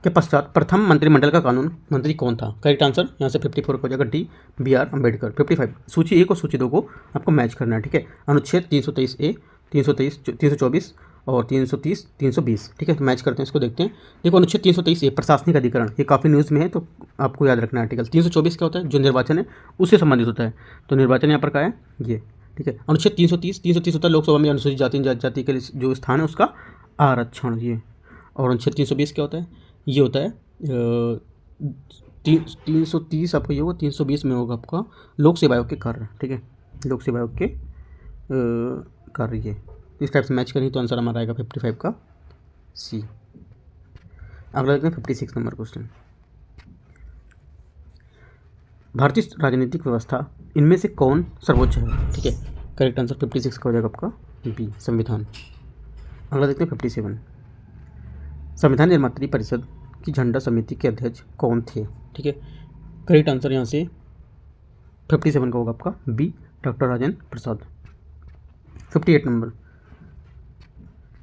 के पश्चात प्रथम मंत्रिमंडल का कानून मंत्री कौन था? करेक्ट आंसर यहाँ से 54 का हो जाएगा डी बी आर अम्बेडकर। 55 सूची 1 और सूची 2 को आपको मैच करना है। ठीक है, अनुच्छेद 323 ए 324 और 330 320। ठीक है, तो मैच करते हैं, इसको देखते हैं। देखो अनुच्छेद 323 ए प्रशासनिक अधिकरण, ये काफ़ी न्यूज़ में है तो आपको याद रखना है आर्टिकल। 324 क्या होता है? जो निर्वाचन है उससे संबंधित होता है, तो निर्वाचन यहाँ पर क्या है ये। ठीक है, अनुच्छेद 330 होता है लोकसभा में अनुसूचित जाति जनजाति के लिए जो स्थान है उसका आरक्षण ये। और अनुच्छेद 320 क्या होता है? ये होता है 330 आपका ये होगा, 320 में होगा आपका लोक सेवा आयोग के कार्य। ठीक है, लोक सेवा आयोग के कार्य ये इस टाइप से मैच करेंगे तो आंसर हमारा आएगा 55 का सी। अगला देखते हैं 56 नंबर क्वेश्चन, भारतीय राजनीतिक व्यवस्था इनमें से कौन सर्वोच्च है? ठीक है, करेक्ट आंसर 56 का हो जाएगा आपका बी संविधान। अगला देखते हैं 57, संविधान निर्मात्री परिषद की झंडा समिति के अध्यक्ष कौन थे? ठीक है, करेक्ट आंसर यहाँ से 57 का होगा आपका B doctor Rajendra Prasad. 58 number,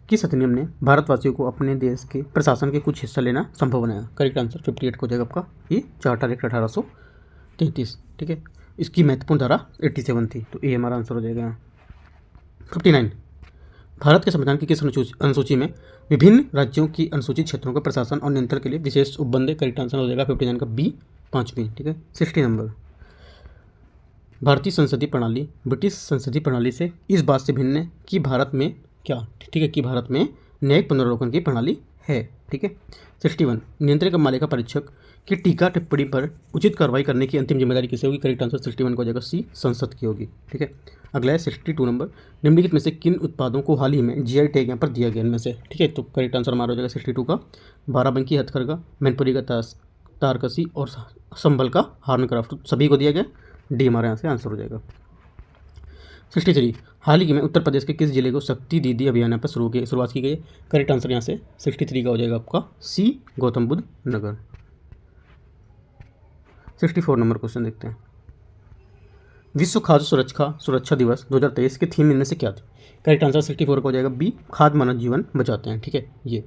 किस अधिनियम ने भारतवासियों को अपने देश के प्रशासन के कुछ हिस्सा लेना संभव बनाया? करेक्ट आंसर 58 को हो जाएगा आपका ये चार्टर एक्ट 1833। ठीक है, इसकी महत्वपूर्ण धारा 87 थी, तो ये हमारा आंसर हो जाएगा यहाँ। 59 भारत के संविधान की किस अनुसूची में विभिन्न राज्यों की अनुसूचित क्षेत्रों के प्रशासन और नियंत्रण के लिए विशेष उपबंध? करेक्ट आंसर हो जाएगा 59 का बी 5वीं। ठीक है, 60 नंबर, भारतीय संसदीय प्रणाली ब्रिटिश संसदीय प्रणाली से इस बात से भिन्न है कि भारत में क्या? ठीक है, कि भारत में न्यायिक पुनरावलोकन की प्रणाली है। ठीक है, 61 नियंत्रक मालिका परीक्षक की टीका टिप्पणी पर उचित कार्रवाई करने की अंतिम जिम्मेदारी किसे होगी? करेक्ट आंसर 61 को हो जाएगा सी संसद की होगी। ठीक है, अगला है 62 नंबर, निम्नलिखित में से किन उत्पादों को हाल ही में जीआई टैग यहाँ पर दिया गया इनमें से? ठीक है, तो करेक्ट आंसर हमारा हो जाएगा 62 का बाराबंकी हथकरघा, मैनपुरी का तारकसी और संभल का हार्न क्राफ्ट, सभी को दिया गया। डी हमारे यहाँ से आंसर हो जाएगा। 63 हाल ही में उत्तर प्रदेश के किस जिले को शक्ति दीदी अभियान पर शुरुआत की गई? करेक्ट आंसर यहाँ से 63 का हो जाएगा आपका सी गौतम बुद्ध नगर। 64 नंबर क्वेश्चन देखते हैं, विश्व खाद्य सुरक्षा दिवस 2023 की थीम इनमें से क्या थी? करेक्ट आंसर 64 का हो जाएगा बी खाद्य मानव जीवन बचाते हैं। ठीक है, ये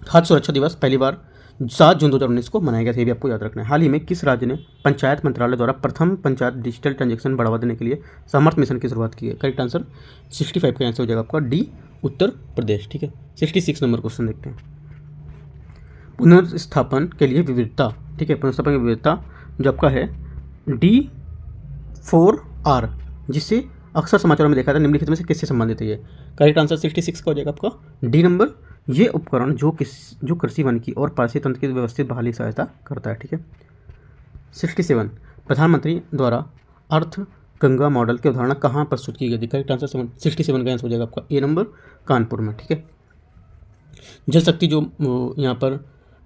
खाद्य सुरक्षा दिवस पहली बार 7 जून 2019 को मनाया गया था, ये भी आपको याद रखना है। हाल ही में किस राज्य ने पंचायत मंत्रालय द्वारा प्रथम पंचायत डिजिटल ट्रांजैक्शन बढ़ावा देने के लिए समर्थ मिशन की शुरुआत की है? करेक्ट आंसर 65 का आंसर हो जाएगा आपका डी उत्तर प्रदेश। ठीक है, 66 नंबर क्वेश्चन देखते हैं, पुनर्स्थापन के लिए विविधता। ठीक है, पुनर्स्थापन की विविधता जो आपका है D4R, जिससे अक्सर समाचारों में देखा था, निम्नलिखित में से किससे संबंधित है ये? करेक्ट आंसर 66 का हो जाएगा आपका डी नंबर, ये उपकरण जो कृषि वानिकी और पारिस्थितिक तंत्र की व्यवस्थित बहाली सहायता करता है। ठीक है, 67 प्रधानमंत्री द्वारा अर्थ गंगा मॉडल की अवधारणा कहाँ प्रस्तुत की गई थी? करेक्ट आंसर 67 का आंसर हो जाएगा आपका ए नंबर कानपुर में। ठीक है, जल शक्ति जो यहाँ पर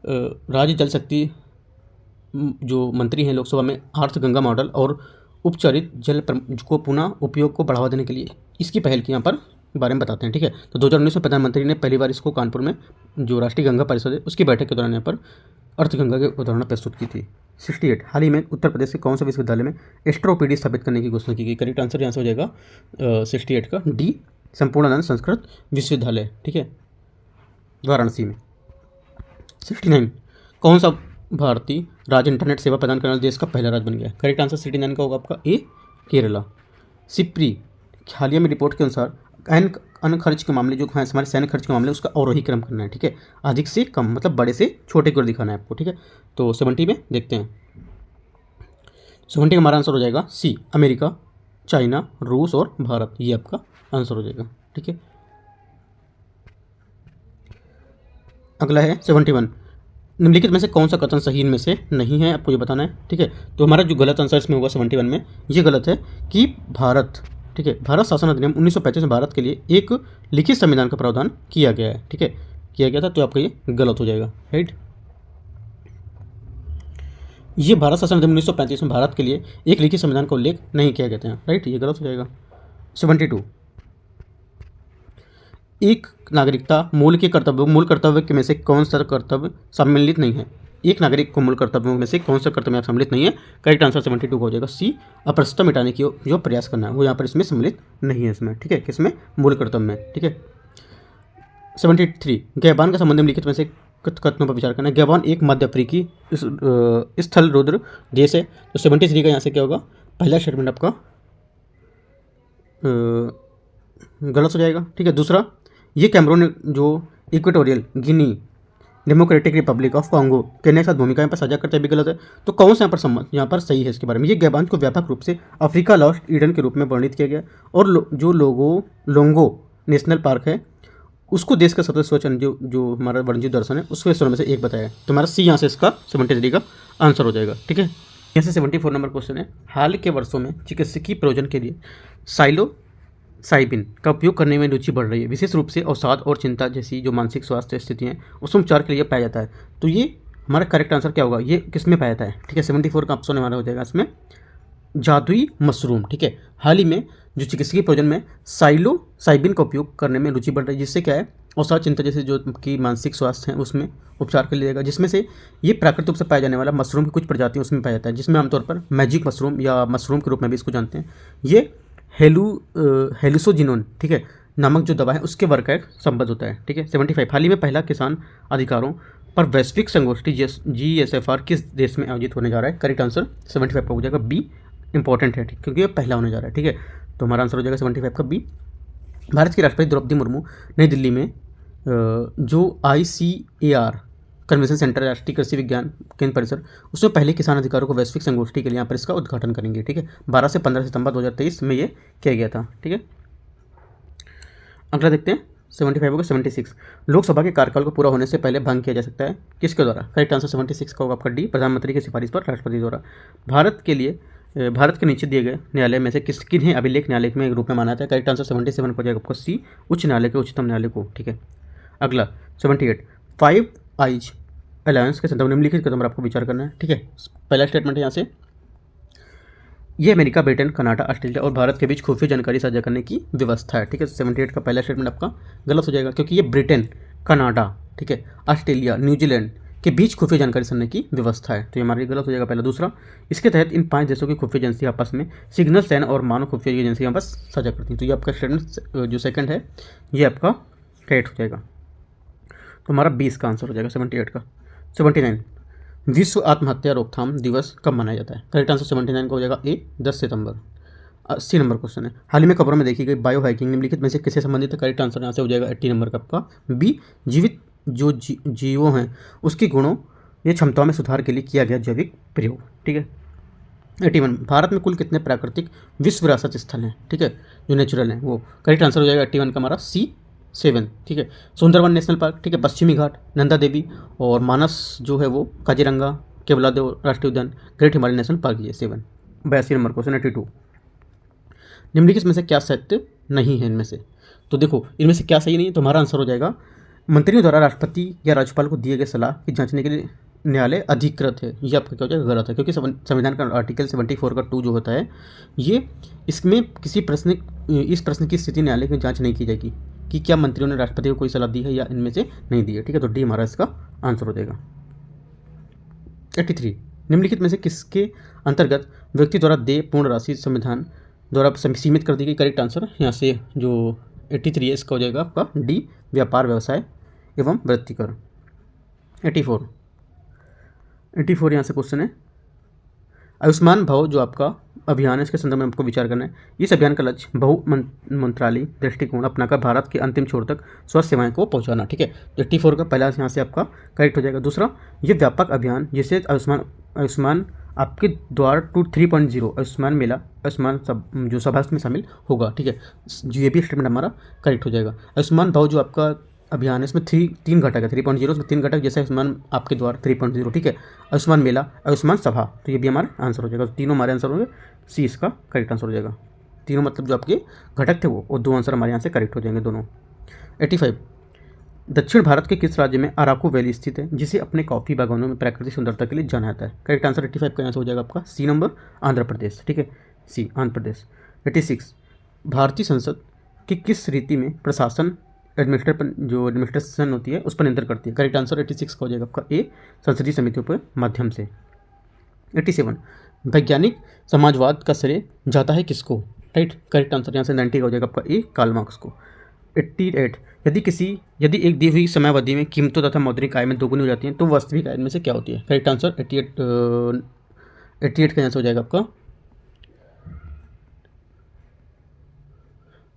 राज्य जल शक्ति जो मंत्री हैं लोकसभा में अर्थ गंगा मॉडल और उपचारित जल को पुनः उपयोग को बढ़ावा देने के लिए इसकी पहल की यहाँ पर बारे में बताते हैं। ठीक है, तो 2019 में प्रधानमंत्री ने पहली बार इसको कानपुर में जो राष्ट्रीय गंगा परिषद है उसकी बैठक के दौरान यहाँ पर अर्थ गंगा की अवधारणा प्रस्तुत की थी। 68 हाल ही में उत्तर प्रदेश के कौन से विश्वविद्यालय में एस्ट्रोपीडी स्थापित करने की घोषणा की गई। करेक्ट आंसर यहाँ से हो जाएगा 68 का डी, संपूर्णानंद संस्कृत विश्वविद्यालय, ठीक है, वाराणसी में। 69 कौन सा भारतीय राज्य इंटरनेट सेवा प्रदान करने वाले देश का पहला राज्य बन गया। करेक्ट आंसर 69 का होगा आपका ए, केरला। सिप्री हालिया में रिपोर्ट के अनुसार अन्य खर्च के मामले जो है हमारे सैन्य खर्च के मामले उसका अवरोही क्रम करना है, ठीक है, अधिक से कम मतलब बड़े से छोटे की ओर दिखाना है आपको, ठीक है। तो 70 में देखते हैं, 70 का हमारा आंसर हो जाएगा सी, अमेरिका, चाइना, रूस और भारत, ये आपका आंसर हो जाएगा, ठीक है। अगला है 71 निम्नलिखित में से कौन सा कथन सही इनमें से नहीं है, आपको ये बताना है, ठीक है। तो हमारा जो गलत आंसर इसमें होगा 71 में, ये गलत है कि भारत, ठीक है, भारत शासन अधिनियम 1935 में भारत के लिए एक लिखित संविधान का प्रावधान किया गया है, ठीक है, किया गया था, तो आपका ये गलत हो जाएगा, राइट। ये भारत शासन अधिनियम 1935 में भारत के लिए एक लिखित संविधान का उल्लेख नहीं किया गया था, राइट, ये गलत हो जाएगा। 72 एक नागरिकता मूल कर्तव्य के में से कौन सा कर्तव्य सम्मिलित नहीं है। एक नागरिक को मूल कर्तव्यों में से कौन सा कर्तव्य सम्मिलित नहीं है। करेक्ट आंसर 72 का हो जाएगा सी, अपृष्टता मिटाने की जो प्रयास करना है वो यहाँ पर इसमें सम्मिलित नहीं है इसमें, ठीक है, किसमें, मूल कर्तव्य में, ठीक है। 73 गैबान का संबंध निम्नलिखित में से कथनों पर विचार करना है। गैबान एक मध्य अफ्रीकी स्थल रुद्र देश है, तो 73 का यहाँ से क्या होगा, पहला स्टेटमेंट आपका गलत हो जाएगा, ठीक है। दूसरा, ये कैमरून जो Equatorial Guinea, democratic Republic of Congo, Kenya के साथ भूमिकाएं पर साझा करते भी गलत है, तो कौन सा यहाँ पर संबंध यहाँ पर सही है इसके बारे में। ये गैबान को व्यापक रूप से अफ्रीका लॉस्ट ईडन के रूप में वर्णित किया गया, और जो लोंगो नेशनल पार्क है उसको देश का सबसे स्वच्छ जो हमारा वन्यजीव दर्शन है उसके स्थलों में से एक बताया है, तो हमारा सी यहाँ से इसका 73 का आंसर हो जाएगा, ठीक है। यहाँ से 74 नंबर क्वेश्चन है, हाल के वर्षों में चिकित्सकीय प्रयोजन के लिए साइलोसाइबिन का उपयोग करने में रुचि बढ़ रही है, विशेष रूप से अवसाद और चिंता जैसी जो मानसिक स्वास्थ्य स्थिति हैं उसमें उपचार के लिए पाया जाता है। तो ये हमारा करेक्ट आंसर क्या होगा, ये किस में पाया जाता है, ठीक है। 74 का ऑप्शन हमारा हो जाएगा इसमें जादुई मशरूम, ठीक है। हाल ही में जो चिकित्सकीय प्रयोजन में साइलोसाइबिन का उपयोग करने में रुचि बढ़ रही है, जिससे क्या है अवसाद चिंता जैसे जो कि मानसिक स्वास्थ्य है उसमें उपचार कर लिएगा, जिसमें से ये प्राकृतिक रूप से पाया जाने वाला मशरूम की कुछ प्रजातियाँ उसमें पाया जाता है, जिसमें आमतौर पर मैजिक मशरूम या मशरूम के रूप में भी इसको जानते हैं। ये हेलुसोजिनोन, ठीक है, नामक जो दवा है उसके वर्ग का एक संबंध होता है, ठीक है। 75 हाल ही में पहला किसान अधिकारों पर वैश्विक संगोष्ठी GSFR किस देश में आयोजित होने जा रहा है। करेक्ट आंसर 75 का हो जाएगा बी, इंपॉर्टेंट है, ठीक, क्योंकि ये पहला होने जा रहा है, ठीक है। तो हमारा आंसर हो जाएगा 75 का बी। भारत की राष्ट्रपति द्रौपदी मुर्मू नई दिल्ली में जो ICAR कन्वेंशन सेंटर राष्ट्रीय कृषि विज्ञान केंद्र परिसर उसमें पहले किसान अधिकारों को वैश्विक संगोष्ठी के लिए यहाँ पर इसका उद्घाटन करेंगे, ठीक है। 12 से 15 सितंबर 2023 में ये किया गया था, ठीक है। अगला देखते हैं 75 होगा 76 लोकसभा के कार्यकाल को पूरा होने से पहले भंग किया जा सकता है, किसके द्वारा। करेक्ट आंसर 76 का होगा आपका डी, प्रधानमंत्री की सिफारिश पर राष्ट्रपति द्वारा। भारत के नीचे दिए गए न्यायालय में से किन्हें अभिलेख न्यायालय में रूप में माना जाता है। करेक्ट आंसर 77 हो जाएगा आपका सी, उच्च न्यायालय के उच्चतम न्यायालय को, ठीक है। अगला 78 फाइव आइज अलायंस के संदर्भ में निम्नलिखित कदम पर आपको विचार करना है, ठीक है। पहला स्टेटमेंट है यहाँ से, ये अमेरिका, ब्रिटेन, कनाडा, ऑस्ट्रेलिया और भारत के बीच खुफिया जानकारी साझा करने की व्यवस्था है, ठीक है। 78 का पहला स्टेटमेंट आपका गलत हो जाएगा, क्योंकि ये ब्रिटेन, कनाडा, ठीक है, ऑस्ट्रेलिया, न्यूजीलैंड के बीच खुफिया जानकारी साझा की व्यवस्था है, तो ये हमारी गलत हो जाएगा पहला। दूसरा, इसके तहत इन 5 देशों की खुफिया एजेंसी आपस में सिग्नल सैन्य और मानव खुफिया एजेंसी आपस साझा करती हैं, तो ये आपका स्टेटमेंट जो सेकंड है ये आपका करेक्ट हो जाएगा, तो हमारा 20 का आंसर हो जाएगा 78 का। 79 विश्व आत्महत्या रोकथाम दिवस कब मनाया जाता है। करेक्ट आंसर 79 का हो जाएगा ए, 10 सितंबर। 80 नंबर क्वेश्चन है, हाल ही में खबरों में देखी गई बायो हैकिंग निम्नलिखित में से किससे संबंधित है। करेक्ट आंसर यहाँ से हो जाएगा 80 नंबर का आपका बी, जीवित जो जीवों हैं उसकी गुणों या क्षमताओं में सुधार के लिए किया गया जैविक प्रयोग, ठीक है। 81 भारत में कुल कितने प्राकृतिक विश्व विरासत स्थल हैं, ठीक है, जो नेचुरल हैं वो। करेक्ट आंसर हो जाएगा 81 का हमारा सी, 7, ठीक है। सुंदरवन नेशनल पार्क, ठीक है, पश्चिमी घाट, नंदा देवी और मानस जो है वो काजीरंगा, केवलादेव राष्ट्रीय उद्यान, ग्रेट हिमालय नेशनल पार्क, ये 7। 82 नंबर क्वेश्चन 82 निम्नलिखित में से क्या सत्य नहीं है इनमें से। तो देखो इनमें से क्या सही नहीं है, तो हमारा आंसर हो जाएगा मंत्रियों द्वारा राष्ट्रपति या राज्यपाल को दिए गए सलाह की जांचने के लिए न्यायालय अधिकृत है, ये आपका क्या हो जाएगा गलत है, क्योंकि संविधान का आर्टिकल 74 का 2 जो होता है ये इसमें किसी इस प्रश्न की स्थिति न्यायालय की जांच नहीं की जाएगी कि क्या मंत्रियों ने राष्ट्रपति को कोई सलाह दी है या इनमें से नहीं दी है, ठीक है। तो डी हमारा इसका आंसर हो जाएगा। 83 निम्नलिखित में से किसके अंतर्गत व्यक्ति द्वारा देय पूर्ण राशि संविधान द्वारा सीमित कर दी गई? करेक्ट आंसर यहाँ से जो 83 है इसका हो जाएगा आपका डी, व्यापार व्यवसाय एवं वृत्ति कर। 84 यहाँ से क्वेश्चन है, आयुष्मान भव जो आपका अभियान है इसके संदर्भ में आपको विचार करना है। इस अभियान का लक्ष्य बहु मंत्रालय दृष्टिकोण अपनाकर भारत के अंतिम छोर तक स्वास्थ्य सेवाएं को पहुंचाना। ठीक है, 84 का पहला यहाँ से आपका करेक्ट हो जाएगा। दूसरा, ये व्यापक अभियान जिसे आयुष्मान आपके द्वार टू 3.0 आयुष्मान मेला आयुष्मान जो सभा में शामिल होगा। ठीक है, ये भी स्टेटमेंट हमारा करेक्ट हो जाएगा। आयुष्मान भव जो आपका अभियान है इसमें 3 घटक है, 3.0 इसमें 3 घटक, जैसे आयुष्मान आपके द्वार 3.0। ठीक है, आयुष्मान मेला आयुष्मान सभा, तो ये भी हमारा आंसर हो जाएगा। तीनों हमारे आंसर होंगे, सी इसका करेक्ट आंसर हो जाएगा। तीनों मतलब जो आपके घटक थे वो 2 आंसर हमारे यहाँ से करेक्ट हो जाएंगे दोनों। 85, दक्षिण भारत के किस राज्य में अराकू वैली स्थित है जिसे अपने कॉफी बागानों में प्राकृतिक सुंदरता के लिए जाना जाता है? करेक्ट आंसर 85 का आंसर हो जाएगा आपका सी नंबर, आंध्र प्रदेश। ठीक है, सी आंध्र प्रदेश। 86, भारतीय संसद की किस रीति में प्रशासन एडमिनिस्ट्रेशन होती है उस पर नियंत्रण करती है? करेक्ट आंसर 86 का हो जाएगा आपका ए, संसदीय समितियों पर माध्यम से। 87, वैज्ञानिक समाजवाद का श्रेय जाता है किसको? राइट, करेक्ट आंसर यहाँ से 90 का हो जाएगा आपका ए, कार्ल मार्क्स को। 88, यदि एक दी हुई समयावधि में कीमतों तथा मौद्रिक आय में दोगुनी हो जाती है तो वास्तविक आय में से क्या होती है? करेक्ट आंसर 88 का आंसर हो जाएगा आपका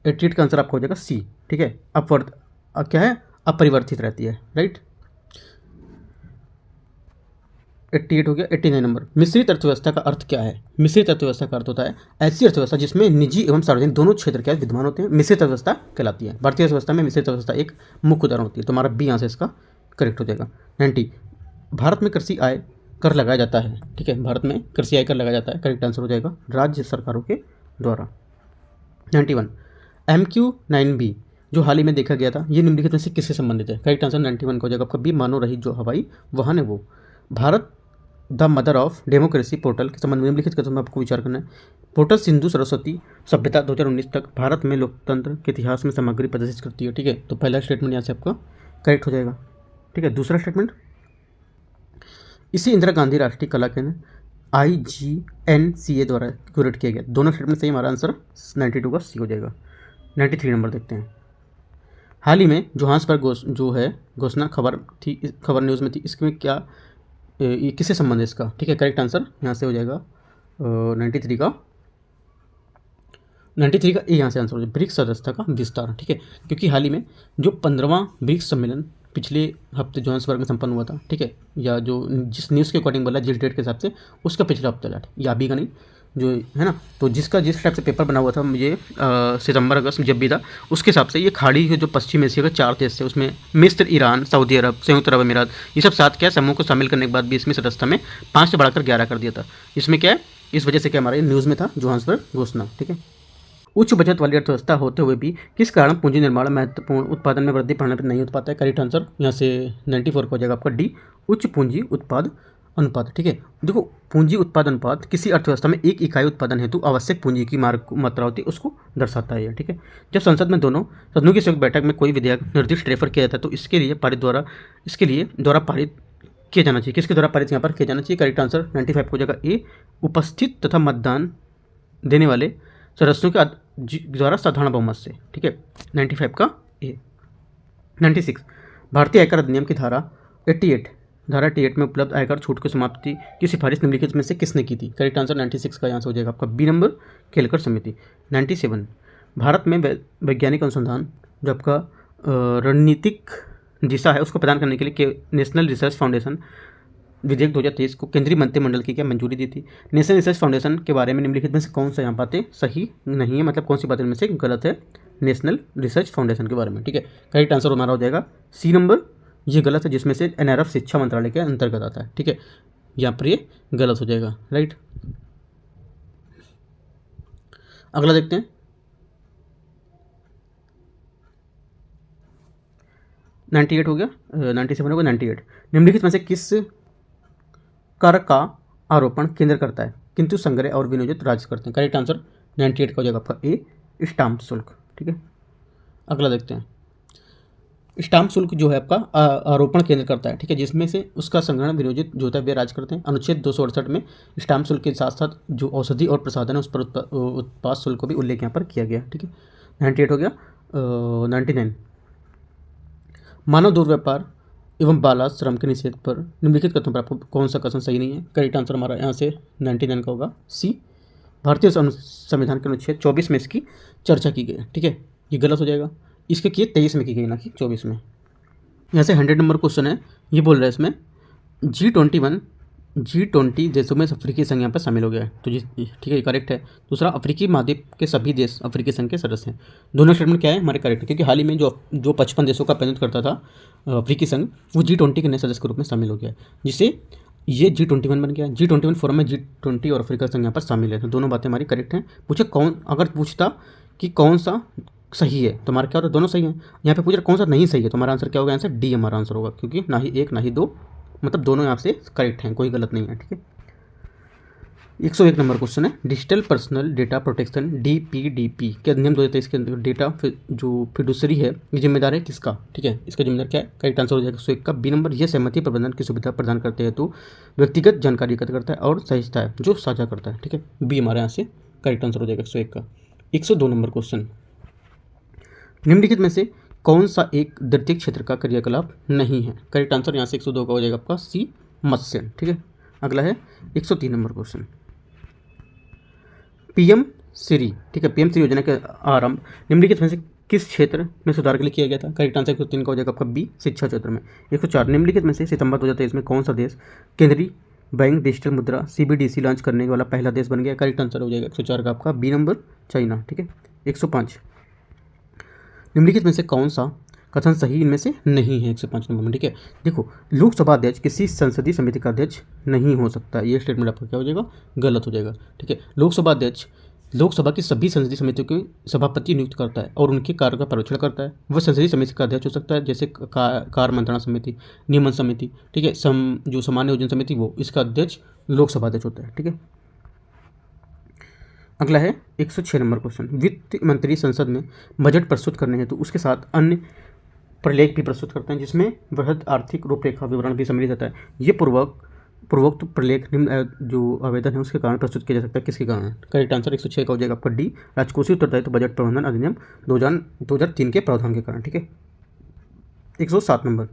88 का आंसर आपका हो जाएगा सी। ठीक है, अपवर्ड क्या है, अपरिवर्तित रहती है। राइट, 88 हो गया। 89 नंबर, मिश्रित अर्थव्यवस्था का अर्थ क्या है? मिश्रित अर्थव्यवस्था का अर्थ होता है ऐसी अर्थव्यवस्था जिसमें निजी एवं सार्वजनिक दोनों क्षेत्र के विद्यमान होते हैं, मिश्रित अर्थव्यवस्था कहलाती है। भारतीय अर्थव्यवस्था में मिश्रित अर्थव्यवस्था एक मुख्य उदाहरण होती है, तो हमारा बी यहाँ से इसका करेक्ट हो जाएगा। 90, भारत में कृषि आय कर लगाया जाता है। ठीक है, भारत में कृषि आय कर लगाया जाता है, करेक्ट आंसर हो जाएगा राज्य सरकारों के द्वारा। 91, MQ-9B जो हाल ही में देखा गया था ये निम्नलिखित में से किससे संबंधित है? करेक्ट आंसर 91 का हो जाएगा आपका बी, मानव रहित जो हवाई वाहन है वो। Bharat the mother of democracy portal के संबंध में निम्नलिखित कदम में आपको विचार करना है। पोर्टल सिंधु सरस्वती सभ्यता 2019 तक भारत में लोकतंत्र के इतिहास में सामग्री प्रदर्शित करती है। ठीक है, तो पहला स्टेटमेंट यहाँ से आपका करेक्ट हो जाएगा। ठीक है, दूसरा स्टेटमेंट, इसे इंदिरा गांधी राष्ट्रीय कला केंद्र IGNCA द्वारा क्यूरेट किया गया। दोनों स्टेटमेंट सही, हमारा आंसर 92 का सी हो जाएगा। 93 नंबर देखते हैं, हाल ही में जोहान्सबर्ग जो है घोषणा खबर न्यूज़ में थी, इसमें क्या ये किससे संबंध है इसका? ठीक है, करेक्ट आंसर यहाँ से हो जाएगा 93 का ए यहाँ से आंसर हो जाएगा, ब्रिक्स सदस्यता का विस्तार। ठीक है, क्योंकि हाल ही में जो 15वां ब्रिक्स सम्मेलन पिछले हफ्ते जोहान्सबर्ग में संपन्न हुआ था। ठीक है, या जो जिस न्यूज़ के अकॉर्डिंग बोला जिस डेट के हिसाब से उसका पिछला हफ्ता था, या अभी का नहीं जो है ना, तो जिस टाइप से पेपर बना हुआ था मुझे सितंबर अगस्त जब भी था उसके हिसाब से ये खाड़ी के जो पश्चिम एशिया के 4 देश थे उसमें मिस्र, ईरान, सऊदी अरब, संयुक्त अरब अमीरात, ये सब 7 क्या समूह को शामिल करने के बाद भी इसमें सदस्यता में 5 से बढ़ाकर 11 कर दिया था। इसमें क्या है, इस वजह से क्या हमारे न्यूज़ में था जोहान्सबर्ग घोषणा। ठीक है, उच्च बचत वाली अर्थव्यवस्था होते हुए भी किस कारण पूंजी निर्माण महत्वपूर्ण उत्पादन में वृद्धि बढ़ने पर नहीं हो पाता है? करेक्ट आंसर यहाँ से 94 का हो जाएगा आपका डी, उच्च पूंजी उत्पाद अनुपात। ठीक है, देखो पूंजी उत्पाद अनुपात किसी अर्थव्यवस्था में एक इकाई उत्पादन हेतु आवश्यक पूंजी की मात्रा होती है उसको दर्शाता है। ठीक है, जब संसद में दोनों सदनों की संयुक्त बैठक में कोई विधेयक निर्दिष्ट रेफर किया जाता है तो इसके लिए द्वारा पारित किया जाना चाहिए। किसके द्वारा पारित यहाँ पर किया जाना चाहिए? करेक्ट आंसर 95 को जगह ए, उपस्थित तथा मतदान देने वाले सदस्यों के द्वारा साधारण बहुमत से। ठीक है, 95 का ए। 96, भारतीय आयकर अधिनियम की धारा 88 में उपलब्ध आयकर छूट की समाप्ति की सिफारिश निम्नलिखित में से किसने की थी? करेक्ट आंसर 96 का आंसर हो जाएगा आपका बी नंबर, केलकर समिति। 97, भारत में वैज्ञानिक अनुसंधान जो आपका रणनीतिक दिशा है उसको प्रदान करने के लिए नेशनल रिसर्च फाउंडेशन विधेयक 2023 को केंद्रीय मंत्रिमंडल की क्या मंजूरी दी थी? नेशनल रिसर्च फाउंडेशन के बारे में निम्नलिखित में से कौन सा यहाँ बातें सही नहीं है, मतलब कौन सी बातें में से गलत है नेशनल रिसर्च फाउंडेशन के बारे में? ठीक है, करेक्ट आंसर हमारा हो जाएगा सी नंबर, ये गलत है जिसमें से NRF शिक्षा मंत्रालय के अंतर्गत आता है। ठीक है, यहाँ पर ये गलत हो जाएगा। राइट, अगला देखते हैं, 98 हो गया, 97 हो गया, 98, निम्नलिखित में से किस कर का आरोपण केंद्र करता है किंतु संग्रह और विनियोजित राज्य करते हैं? करेक्ट आंसर 98 का हो जाएगा आपका ए, स्टाम्प शुल्क। ठीक है, अगला देखते हैं, स्टाम्प शुल्क जो है आपका आरोपण केंद्र करता है, ठीक है, जिसमें से उसका संग्रहण विनियोजित जो होता है वे राज्य करते हैं। अनुच्छेद 268 में स्टाम्प शुल्क के साथ साथ जो औषधि और प्रसाधन है उस पर उत्पाद शुल्क को भी उल्लेख यहाँ पर किया गया, ठीक है। 98 हो गया। 99 मानव दुर्व्यापार एवं बाल श्रम के निषेध पर निम्नलिखित कथनों पर आपको कौन सा कथन सही नहीं है? करेक्ट आंसर हमारा यहाँ से 99 का होगा सी। भारतीय संविधान के अनुच्छेद 24 में इसकी चर्चा की गई है, ठीक है, ये गलत हो जाएगा। इसके किए 23 में की गई, ना कि 24 में। यहाँ से 100 नंबर क्वेश्चन है, ये बोल रहा है इसमें G20 देशों में अफ्रीकी संघ यहाँ पर शामिल हो गया है, तो जी ठीक है, करेक्ट है। दूसरा, अफ्रीकी महाद्वीप के सभी देश अफ्रीकी संघ के सदस्य हैं। दोनों स्टेटमेंट क्या है हमारे करेक्ट है, क्योंकि हाल ही में जो 55 देशों का प्रतिनिधित्व करता था अफ्रीकी संघ, वो G20 के नए सदस्य के रूप में शामिल हो गया है, जिससे ये G21 बन गया। G21 फोरम में G20 और अफ्रीका संघ यहाँ पर शामिल है, तो दोनों बातें हमारी करेक्ट हैं। पूछे कौन, अगर पूछता कि कौन सा सही है तो हमारा क्या होता है, दोनों सही हैं। यहाँ पे पूछ रहा कौन सा नहीं सही है, तो हमारा आंसर क्या होगा? आंसर डी हमारा आंसर होगा, क्योंकि ना ही एक ना ही दो, मतलब दोनों यहाँ से करेक्ट हैं, कोई गलत नहीं है, ठीक है। 101 नंबर क्वेश्चन है, digital personal data protection DPDP के अधिनियम 2023 के अंदर डेटा जो फिडुसरी है ये जिम्मेदार है किसका? ठीक है, इसका जिम्मेदार क्या है? करेक्ट आंसर हो जाएगा 101 का बी नंबर। यह सहमति प्रबंधन की सुविधा प्रदान करते हैं तो व्यक्तिगत जानकारी एकत्र करता है और सहिष्णुता है जो साझा करता है, ठीक है, बी हमारे यहाँ से करेक्ट आंसर हो जाएगा 101 का। 102 नंबर क्वेश्चन, निम्नलिखित में से कौन सा एक द्वितीयक क्षेत्र का क्रियाकलाप नहीं है? करेक्ट आंसर यहाँ से 102 का हो जाएगा आपका सी, मत्स्य, ठीक है। अगला है 103 नंबर क्वेश्चन, PM श्री, ठीक है, PM श्री योजना के आरंभ निम्नलिखित में से किस क्षेत्र में सुधार के लिए किया गया था? करेक्ट आंसर 103 का हो जाएगा आपका बी, शिक्षा क्षेत्र में। 104 निम्नलिखित में से सितंबर 2023 में कौन सा देश केंद्रीय बैंक डिजिटल मुद्रा CBDC लॉन्च करने वाला पहला देश बन गया? करेक्ट आंसर हो जाएगा 104 का आपका बी नंबर, चाइना, ठीक है। 105 निम्नलिखित में से कौन सा कथन सही इनमें से नहीं है? 105 नंबर में, ठीक है। देखो, लोकसभा अध्यक्ष किसी संसदीय समिति का अध्यक्ष नहीं हो सकता, ये स्टेटमेंट आपका क्या हो जाएगा? गलत हो जाएगा, ठीक है। लोकसभा अध्यक्ष लोकसभा की सभी संसदीय समितियों के सभापति नियुक्त करता है और उनके कार्य का परीक्षण करता है। वह संसदीय समिति का अध्यक्ष हो सकता है, जैसे कार्य मंत्रणा समिति, नियमन समिति, ठीक है, जो सामान्य योजना समिति, वो इसका अध्यक्ष लोकसभा अध्यक्ष होता है, ठीक है। अगला है 106 नंबर क्वेश्चन, वित्त मंत्री संसद में बजट प्रस्तुत करने हेतु उसके साथ अन्य प्रलेख भी प्रस्तुत करते हैं, जिसमें वृहद आर्थिक रूपरेखा विवरण भी सम्मिलित रहता है। ये पूर्वोक्त प्रलेख निम्न जो आवेदन है उसके कारण प्रस्तुत किया जा सकता है, किसके कारण? करेक्ट आंसर 106 का हो जाएगा आपका डी, राजकोषीय उत्तरदायित्व बजट प्रबंधन अधिनियम 2003 के प्रावधान के कारण, ठीक है। 107 नंबर,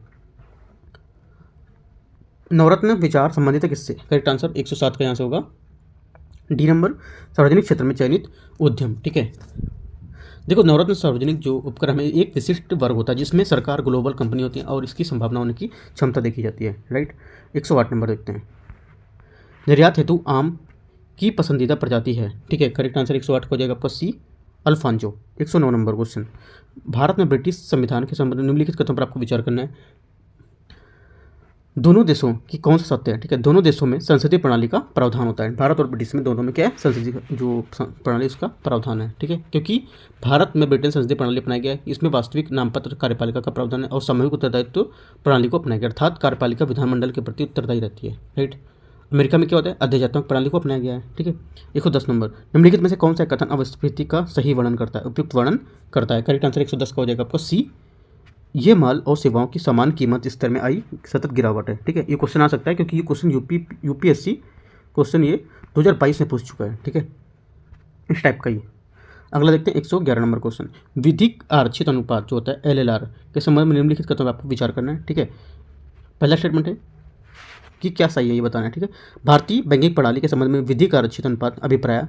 नवरत्न विचार संबंधित है किससे? करेक्ट आंसर 107 का यहाँ से होगा डी नंबर, सार्वजनिक क्षेत्र में चयनित उद्यम, ठीक है। देखो, नवरत्न सार्वजनिक जो उपक्रम है एक विशिष्ट वर्ग होता है जिसमें सरकार, ग्लोबल कंपनी होती है और इसकी संभावना होने की क्षमता देखी जाती है, राइट। 108 नंबर देखते हैं, निर्यात हेतु आम की पसंदीदा प्रजाति है, ठीक है। करेक्ट आंसर 108 को हो जाएगा आपका सी, अल्फांजो। 109 नंबर क्वेश्चन, भारत में ब्रिटिश संविधान के संबंध में निम्नलिखित कथनों पर आपको विचार करना है। दोनों देशों की कौन सा सत्य है? ठीक है, दोनों देशों में संसदीय प्रणाली का प्रावधान होता है। भारत और ब्रिटिश में दोनों में क्या है? संसदीय जो प्रणाली उसका प्रावधान है, ठीक है। क्योंकि भारत में ब्रिटेन संसदीय प्रणाली अपनाया गया है, इसमें वास्तविक नामपत्र कार्यपालिका का प्रावधान है और सामूहिक उत्तरदायित्व प्रणाली को अपनाया गया, अर्थात कार्यपालिका विधानमंडल के प्रति उत्तरदायी रहती है, राइट। अमेरिका में क्या होता है? अध्यात्मक प्रणाली को अपनाया गया है, ठीक है। 110 नंबर, निम्नलिखित में से कौन सा कथन अपस्फीति का सही वर्णन करता है, उपयुक्त वर्णन करता है? करेक्ट आंसर 110 का हो जाएगा आपका सी, ये माल और सेवाओं की समान कीमत स्तर में आई सतत गिरावट है, ठीक है। ये क्वेश्चन आ सकता है क्योंकि ये क्वेश्चन यूपीएससी क्वेश्चन ये 2022 में पूछ चुका है, ठीक है, इस टाइप का ही। अगला देखते हैं 111 नंबर क्वेश्चन, विधिक आरक्षित अनुपात जो होता है LLR के संबंध में निम्नलिखित कथनों पर आपको विचार करना है, ठीक है। पहला स्टेटमेंट है कि क्या सही है ये बताना है, ठीक है। भारतीय बैंकिंग प्रणाली के संबंध में विधिक आरक्षित अनुपात अभिप्राय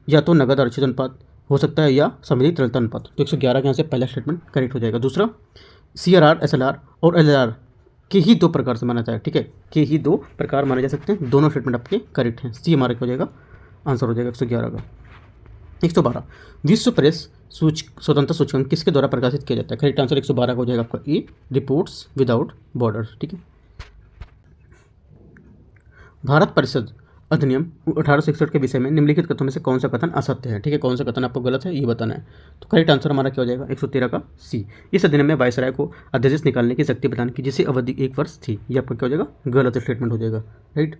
या तो नगद आरक्षित अनुपात हो सकता है या सम्मिलित तरलता अनुपात, तो 111 के यहाँ से पहला स्टेटमेंट करेक्ट हो जाएगा। दूसरा, CRR, SLR और LLR के ही दो प्रकार से माना जाता है, ठीक है, के ही दो प्रकार माने जा सकते हैं, दोनों स्टेटमेंट आपके करेक्ट हैं, सी हमारा क्या हो जाएगा? आंसर हो जाएगा 111 का। 112, विश्व प्रेस स्वतंत्रता सूचकांक किसके द्वारा प्रकाशित किया जाता है? करेक्ट आंसर 112 का हो जाएगा आपका ए, रिपोर्ट्स विदाउट बॉर्डर, ठीक है। भारत परिषद अधिनियम 1861 के विषय में निम्नलिखित कथनों में से कौन सा कथन असत्य है? ठीक है, कौन सा कथन आपको गलत है ये बताना है, तो करेक्ट आंसर हमारा क्या हो जाएगा? 113 का सी, इस अधिनियम में वायसराय को अध्यादेश निकालने की शक्ति प्रदान की जिसकी अवधि 1 वर्ष थी, ये आपका क्या हो जाएगा? गलत स्टेटमेंट हो जाएगा, राइट।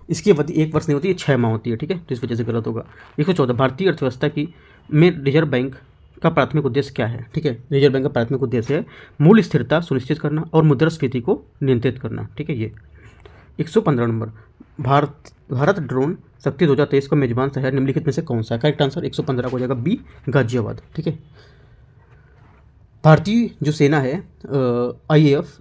इसकी अवधि 1 वर्ष नहीं होती है, 6 माह होती है, ठीक है, तो इस वजह से गलत होगा। 114, भारतीय अर्थव्यवस्था की में रिजर्व बैंक का प्राथमिक उद्देश्य क्या है? ठीक है, रिजर्व बैंक का प्राथमिक उद्देश्य है मूल स्थिरता सुनिश्चित करना और मुद्रास्फीति को नियंत्रित करना। ठीक है, ये 115 नंबर, भारत ड्रोन शक्ति 2023 का मेजबान शहर निम्नलिखित में से कौन सा है? करेक्ट आंसर 115 को हो जाएगा बी, गाजियाबाद। ठीक है, भारतीय जो सेना है IAF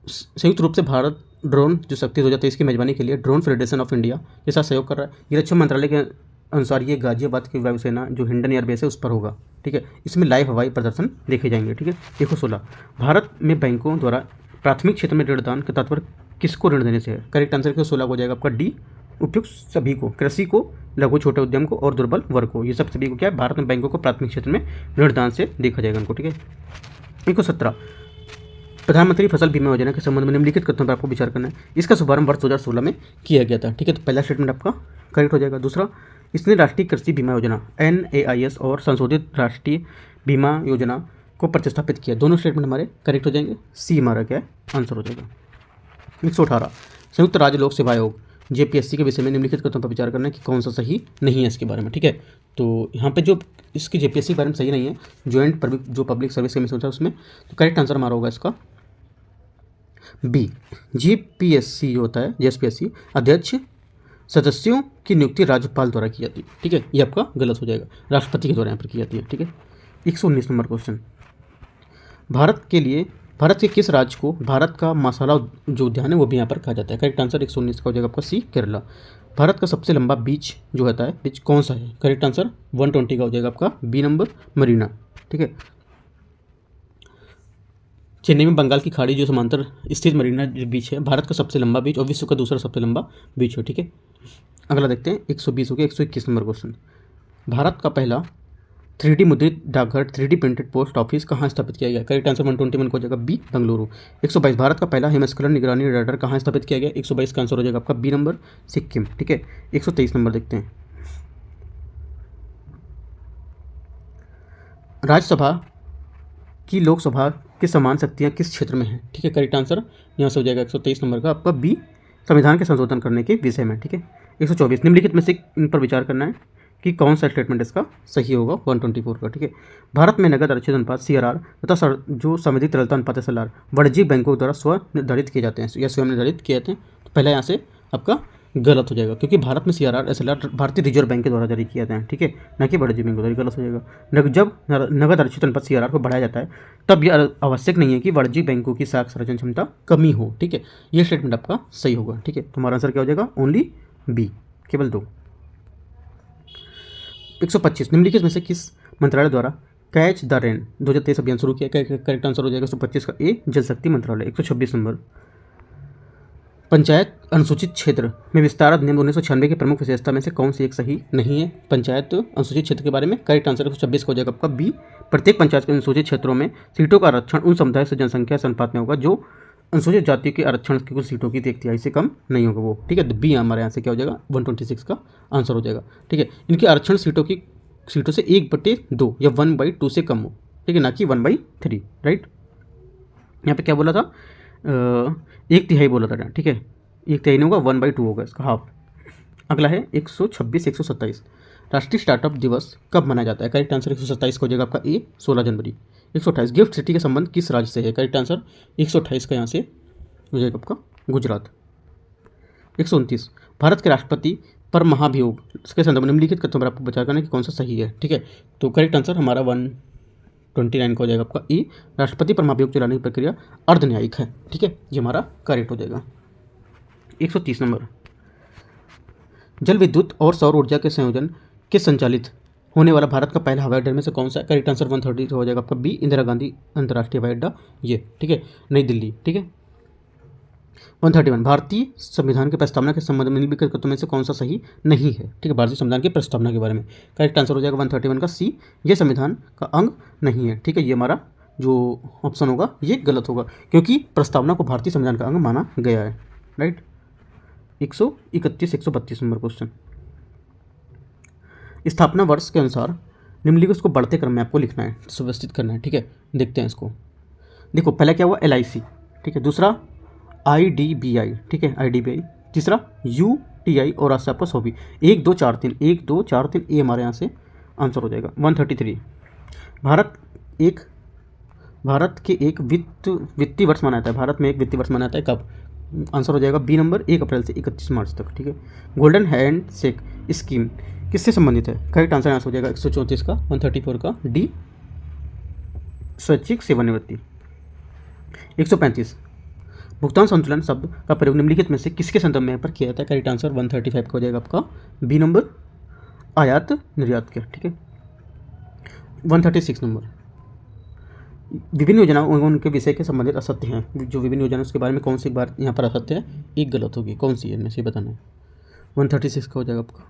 संयुक्त रूप से भारत ड्रोन जो शक्ति 2023 की मेजबानी के लिए ड्रोन फेडरेशन ऑफ इंडिया के साथ सहयोग कर रहा है। ये रक्षा मंत्रालय के अनुसार ये गाजियाबाद की वायुसेना जो हिंडन एयरबेस है उस पर होगा। ठीक है, इसमें लाइव हवाई प्रदर्शन देखे जाएंगे। ठीक है, 116, भारत में बैंकों द्वारा प्राथमिक क्षेत्र में ऋण दान का तात्पर्य किसको ऋण देने से है? करेक्ट आंसर 116 हो जाएगा आपका डी, उपयुक्त सभी को, कृषि को, लघु छोटे उद्यम को और दुर्बल वर्ग को। ये सब सभी को क्या है? भारत में बैंकों को प्राथमिक क्षेत्र में ऋण दान से देखा जाएगा उनको। ठीक है, 117, प्रधानमंत्री फसल बीमा योजना के संबंध में निम्नलिखित कथनों पर आपको विचार करना है। इसका शुभारंभ वर्ष 2016 में किया गया था। ठीक है, तो पहला स्टेटमेंट आपका करेक्ट हो जाएगा। दूसरा, इसने राष्ट्रीय कृषि बीमा योजना NAIS और संशोधित राष्ट्रीय बीमा योजना को प्रतिस्थापित किया। दोनों स्टेटमेंट हमारे करेक्ट हो जाएंगे। सी हमारा क्या है? आंसर हो जाएगा। 118, संयुक्त राज्य लोक सेवा आयोग JPSC के विषय में निम्नलिखित कथनों पर विचार करना है कि कौन सा सही नहीं है इसके बारे में। ठीक है, तो यहाँ पे जो इसकी JPSC के बारे में सही नहीं है, जॉइंट जो पब्लिक सर्विस कमीशन होता है उसमें, तो करेक्ट आंसर हमारा होगा इसका बी। JPSC होता है, JPSC अध्यक्ष सदस्यों की नियुक्ति राज्यपाल द्वारा की जाती है। ठीक है, ये आपका गलत हो जाएगा, राष्ट्रपति के द्वारा यहाँ पर की जाती है। ठीक है, 119 नंबर क्वेश्चन, भारत के किस राज्य को भारत का मसाला जो उद्यान है वो भी यहाँ पर कहा जाता है? करेक्ट आंसर 119 का हो जाएगा आपका सी, केरला। भारत का सबसे लंबा बीच जो होता है, बीच कौन सा है? करेक्ट आंसर 120 का हो जाएगा आपका बी नंबर, मरीना। ठीक है, चेन्नई में बंगाल की खाड़ी जो समांतर स्थित मरीना बीच है भारत का सबसे लंबा बीच और विश्व का दूसरा सबसे लंबा बीच है। ठीक है, अगला देखते हैं 120 हो गया। 121 नंबर क्वेश्चन, भारत का पहला 3D मुद्रित डाकघर 3D प्रिंटेड पोस्ट ऑफिस कहाँ स्थापित किया गया? करेक्ट आंसर 121 को हो जाएगा बी, बेंगलुरु। 122, भारत का पहला हिमस्खलन निगरानी रडार कहाँ स्थापित किया गया? 122 का आंसर हो जाएगा आपका बी नंबर, सिक्किम। ठीक है, 123 नंबर देखते हैं, राज्यसभा की लोकसभा की समान शक्तियाँ किस क्षेत्र में हैं? ठीक है, करेक्ट आंसर यहाँ से हो जाएगा 123 नंबर का आपका बी, संविधान के संशोधन करने के विषय में। ठीक है, 124, निम्नलिखित में से इन पर विचार करना है कि कौन सा स्टेटमेंट इसका सही होगा 124 का। ठीक है, भारत में नगद आरक्षित अनुपात CRR तथा जो संविधित तरलता अनुपात SLR वाणिज्यिक बैंकों द्वारा स्व निर्धारित किए जाते हैं या स्वयं निर्धारित किए जाते हैं। तो पहला यहाँ से आपका गलत हो जाएगा, क्योंकि भारत में CRR SLR भारतीय रिजर्व बैंक के द्वारा जारी किए जाते हैं। ठीक है, न कि वाणिज्यिक बैंक द्वारा। गलत हो जाएगा। जब नगद आरक्षित अनुपात CRR को बढ़ाया जाता है तब यह आवश्यक नहीं है कि वाणिज्यिक बैंकों की साख संरचना क्षमता कमी हो। ठीक है, ये स्टेटमेंट आपका सही होगा। ठीक है, तुम्हारा आंसर क्या हो जाएगा? ओनली बी, केवल 2। 125, निम्नलिखित में से किस मंत्रालय द्वारा कैच द रेन 2023 अभियान शुरू किया? करेक्ट आंसर हो जाएगा 125 का ए, जल शक्ति मंत्रालय। 126 नंबर, पंचायत अनुसूचित क्षेत्र में विस्तार अधिनियम 1996 की प्रमुख विशेषता में से कौन सी एक सही नहीं है? पंचायत अनुसूचित क्षेत्र के बारे में करेक्ट आंसर 126 का हो जाएगा आपका बी, प्रत्येक पंचायत के अनुसूचित क्षेत्रों में सीटों का आरक्षण उन समुदाय से जनसंख्या से अनुपात में होगा जो अनुसूचित जातियों के आरक्षण की कुछ सीटों की 1/3 से कम नहीं होगा वो। ठीक है, तो बी हमारे यहाँ से क्या हो जाएगा? 126 का आंसर हो जाएगा। ठीक है, इनके आरक्षण सीटों से 1/2 या 1/2 से कम हो। ठीक है, ना कि 1/3। राइट, यहाँ पे क्या बोला था? 1/3 बोला था। ठीक है, 1/3 नहीं होगा, 1/2 होगा इसका, हाफ। अगला है 126, 127, राष्ट्रीय स्टार्टअप दिवस कब मनाया जाता है? करेक्ट आंसर 127 का हो जाएगा आपका ए, 16 जनवरी। 128, गिफ्ट सिटी का संबंध किस राज्य से है? करेक्ट आंसर 128 का यहाँ से हो जाएगा आपका गुजरात। 129, भारत के राष्ट्रपति पर महाभियोग के संदर्भ में निम्नलिखित कथनों पर आपको विचार करना है कि कौन सा सही है। ठीक है, तो करेक्ट आंसर हमारा 129 का हो जाएगा आपका ए, राष्ट्रपति पर महाभियोग चलाने की प्रक्रिया अर्ध न्यायिक है। ठीक है, ये हमारा करेक्ट हो जाएगा। 130 नंबर, जल विद्युत और सौर ऊर्जा के संयोजन के संचालित होने वाला भारत का पहला हवाई अड्डा में से कौन सा है? करेक्ट आंसर 130 हो जाएगा आपका बी, इंदिरा गांधी अंतर्राष्ट्रीय हवाई अड्डा, ये। ठीक है, नई दिल्ली। ठीक है, 131, भारतीय संविधान के प्रस्तावना के संबंध में निम्नलिखित कथनों में से कौन सा सही नहीं है? ठीक है, भारतीय संविधान की प्रस्तावना के बारे में करेक्ट आंसर हो जाएगा 131 का सी, ये संविधान का अंग नहीं है। ठीक है, ये हमारा जो ऑप्शन होगा ये गलत होगा, क्योंकि प्रस्तावना को भारतीय संविधान का अंग माना गया है। राइट, 131, 132 नंबर क्वेश्चन, स्थापना वर्ष के अनुसार निम्नलिखित को बढ़ते क्रम में आपको लिखना है, सुव्यवस्थित करना है। ठीक है, देखते हैं इसको। देखो, पहला क्या हुआ? LIC। ठीक है, दूसरा IDBI। ठीक है, IDBI। तीसरा UTI और आज से आपका 100 भी 1 2 4 3 1 2 4 3 ए हमारे यहाँ से आंसर हो जाएगा। 133, भारत के एक वित्तीय वर्ष मनाता है, भारत में एक वित्तीय वर्ष मनाता है कब? आंसर हो जाएगा बी नंबर, 1 अप्रैल से 31 मार्च तक। ठीक है। गोल्डन हैंड शेक स्कीम किससे संबंधित है? करेक्ट आंसर यहाँ से हो जाएगा 134 का, 134 का डी, स्वैच्छिक सेवानिवृत्ति। 135 भुगतान संतुलन शब्द का प्रयोग निम्नलिखित में से किसके संदर्भ में पर किया जाता है? करेक्ट आंसर 135 का हो जाएगा आपका बी नंबर, आयात निर्यात के। ठीक है। 136 नंबर, विभिन्न योजनाओं एवं उनके विषय के संबंधित असत्य हैं। जो विभिन्न योजना उसके बारे में कौन सी बात यहाँ पर असत्य है, एक गलत होगी, कौन सी है इनमें से बताना है। 136 का हो जाएगा आपका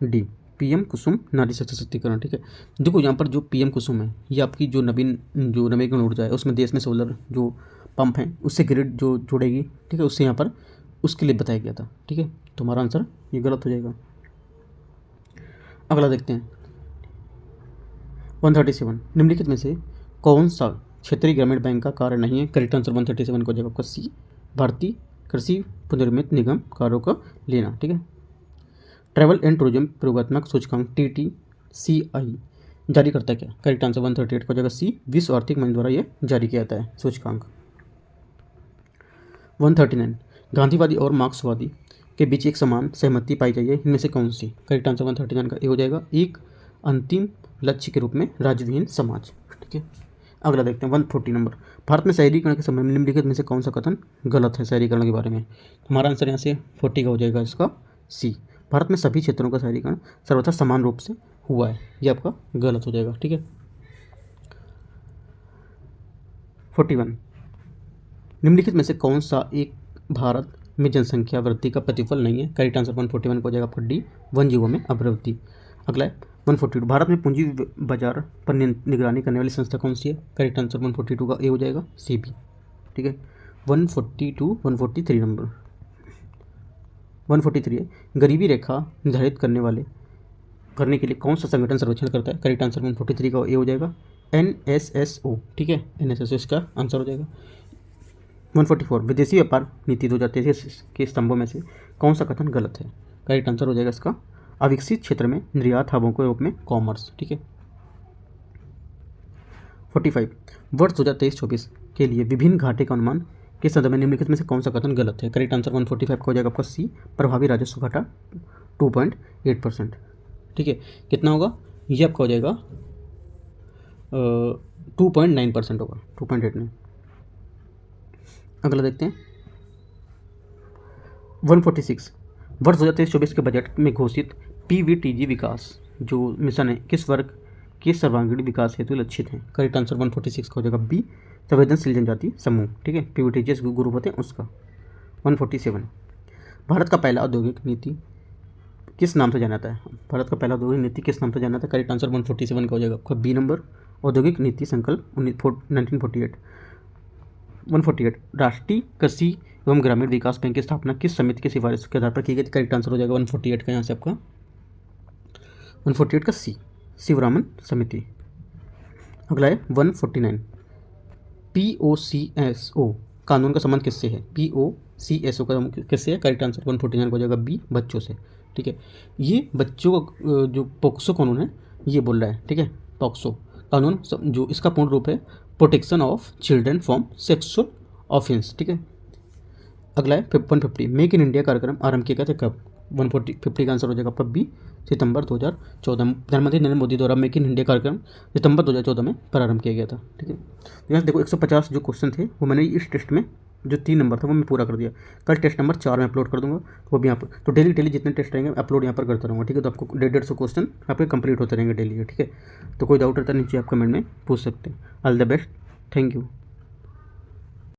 डी, पीएम कुसुम नारी सशक्तिकरण। ठीक है। देखो यहाँ पर जो पीएम कुसुम है ये आपकी जो नवीकरण ऊर्जा है उसमें देश में सोलर जो पंप है उससे ग्रिड जो जुड़ेगी। ठीक है। उससे यहाँ पर उसके लिए बताया गया था। ठीक है। तुम्हारा आंसर ये गलत हो जाएगा। अगला देखते हैं 137 निम्नलिखित में से कौन सा क्षेत्रीय ग्रामीण बैंक का कार्य नहीं है? करेक्ट आंसर 137 को जगह आपका सी, भारतीय कृषि पुनर्निर्मित निगम कार्यों का लेना। ठीक है। ट्रैवल एंड टूरिज्म प्रयोगात्मक सूचकांक TTCI जारी करता है क्या? करेक्ट आंसर 138 को जगह सी, विश्व आर्थिक मंच द्वारा यह जारी किया जाता है सूचकांक। 139 गांधीवादी और मार्क्सवादी के बीच एक समान सहमति पाई गई है, इनमें से कौन सी? करेक्ट आंसर 139 का ए हो जाएगा, एक अंतिम लक्ष्य के रूप में राज्यविहीन समाज। ठीक है। अगला देखते हैं 140 नंबर, भारत में शहरीकरण के समय में निम्नलिखित में से कौन सा कथन गलत है शहरीकरण के बारे में? हमारा आंसर यहाँ से 40 का हो जाएगा इसका सी, भारत में सभी क्षेत्रों का शहरीकरण सर्वथा समान रूप से हुआ है, ये आपका गलत हो जाएगा। ठीक है। 41 निम्नलिखित में से कौन सा एक भारत में जनसंख्या वृद्धि का प्रतिफल नहीं है? करेक्ट आंसर 141 को हो जाएगा आपका डी, वन जीवों में अभिवृद्धि। अगला है 142 भारत में पूंजी बाजार पर निगरानी करने वाली संस्था कौन सी है? करेक्ट आंसर 142 का ए हो जाएगा सेबी। ठीक है। 143 नंबर, 143 है गरीबी रेखा निर्धारित करने के लिए कौन सा संगठन सर्वेक्षण करता है? करेक्ट आंसर 143 का ए हो जाएगा NSSO। ठीक है। NSSO इसका आंसर हो जाएगा। 144 विदेशी व्यापार नीति 2023 के स्तंभों में से कौन सा कथन गलत है? करेक्ट आंसर हो जाएगा इसका अविकसित क्षेत्र में निर्यात हबों के रूप में कॉमर्स। ठीक है। 45 वर्ष 2023-24 के लिए विभिन्न घाटे का अनुमान के संदर्भ में निम्नलिखित में से कौन सा कथन गलत है? करेक्ट आंसर 145 का हो जाएगा आपका सी, प्रभावी राजस्व घाटा 2.8%। ठीक है। कितना होगा? ये आपका हो जाएगा 2.9% होगा, 2.8 नहीं। अगला देखते हैं 146 वर्ष 2023-24 के बजट में घोषित PVTG विकास जो मिशन है किस वर्ग के सर्वांगीण विकास हेतु लक्षित हैं? करेक्ट आंसर 146 का हो जाएगा बी, संवेदनशील जनजाति समूह। ठीक है। PVTG ग्रुप होते हैं उसका। 147 भारत का पहला औद्योगिक नीति किस नाम से जाना जाता है? भारत का पहला औद्योगिक नीति किस नाम से जाना जाता है? करेक्ट आंसर 147 का हो जाएगा आपका बी नंबर, औद्योगिक नीति संकल्प 1948। 148 राष्ट्रीय कृषि एवं ग्रामीण विकास बैंक की स्थापना किस समिति की सिफारिश के आधार पर की गई थी? करेक्ट आंसर हो जाएगा 148 का यहाँ से आपका 148 का सी, शिवरामन समिति। अगला है 149 POCSO कानून का संबंध किससे है? POCSO का किससे है? करेक्ट आंसर 149 हो जाएगा बी, बच्चों से। ठीक है। ये बच्चों का जो पोक्सो कानून है ये बोल रहा है। ठीक है। पोक्सो कानून जो इसका पूर्ण रूप है protection of children from sexual offence. ठीक है। अगला है 150 मेक इन इंडिया कार्यक्रम आरंभ किया गया था कब? 150 का आंसर हो जाएगा आपका बी, सितंबर 2014। प्रधानमंत्री नरेंद्र मोदी द्वारा मेक इन इंडिया कार्यक्रम सितंबर 2014 में प्रारंभ किया गया था। ठीक है। यहाँ देखो 150 जो क्वेश्चन थे वो मैंने इस टेस्ट में जो 3 नंबर था वो मैं पूरा कर दिया। कल टेस्ट नंबर 4 में अपलोड कर दूंगा, वो भी यहाँ पर। तो डेली जितने टेस्ट रहेंगे अपलोड यहाँ पर करता रहूँगा। ठीक है। तो आपको 150 क्वेश्चन यहाँ पे कंप्लीट होते रहेंगे डेली। ठीक है। तो कोई डाउट रहता है नीचे आप कमेंट में पूछ सकते हैं। All the best, thank you.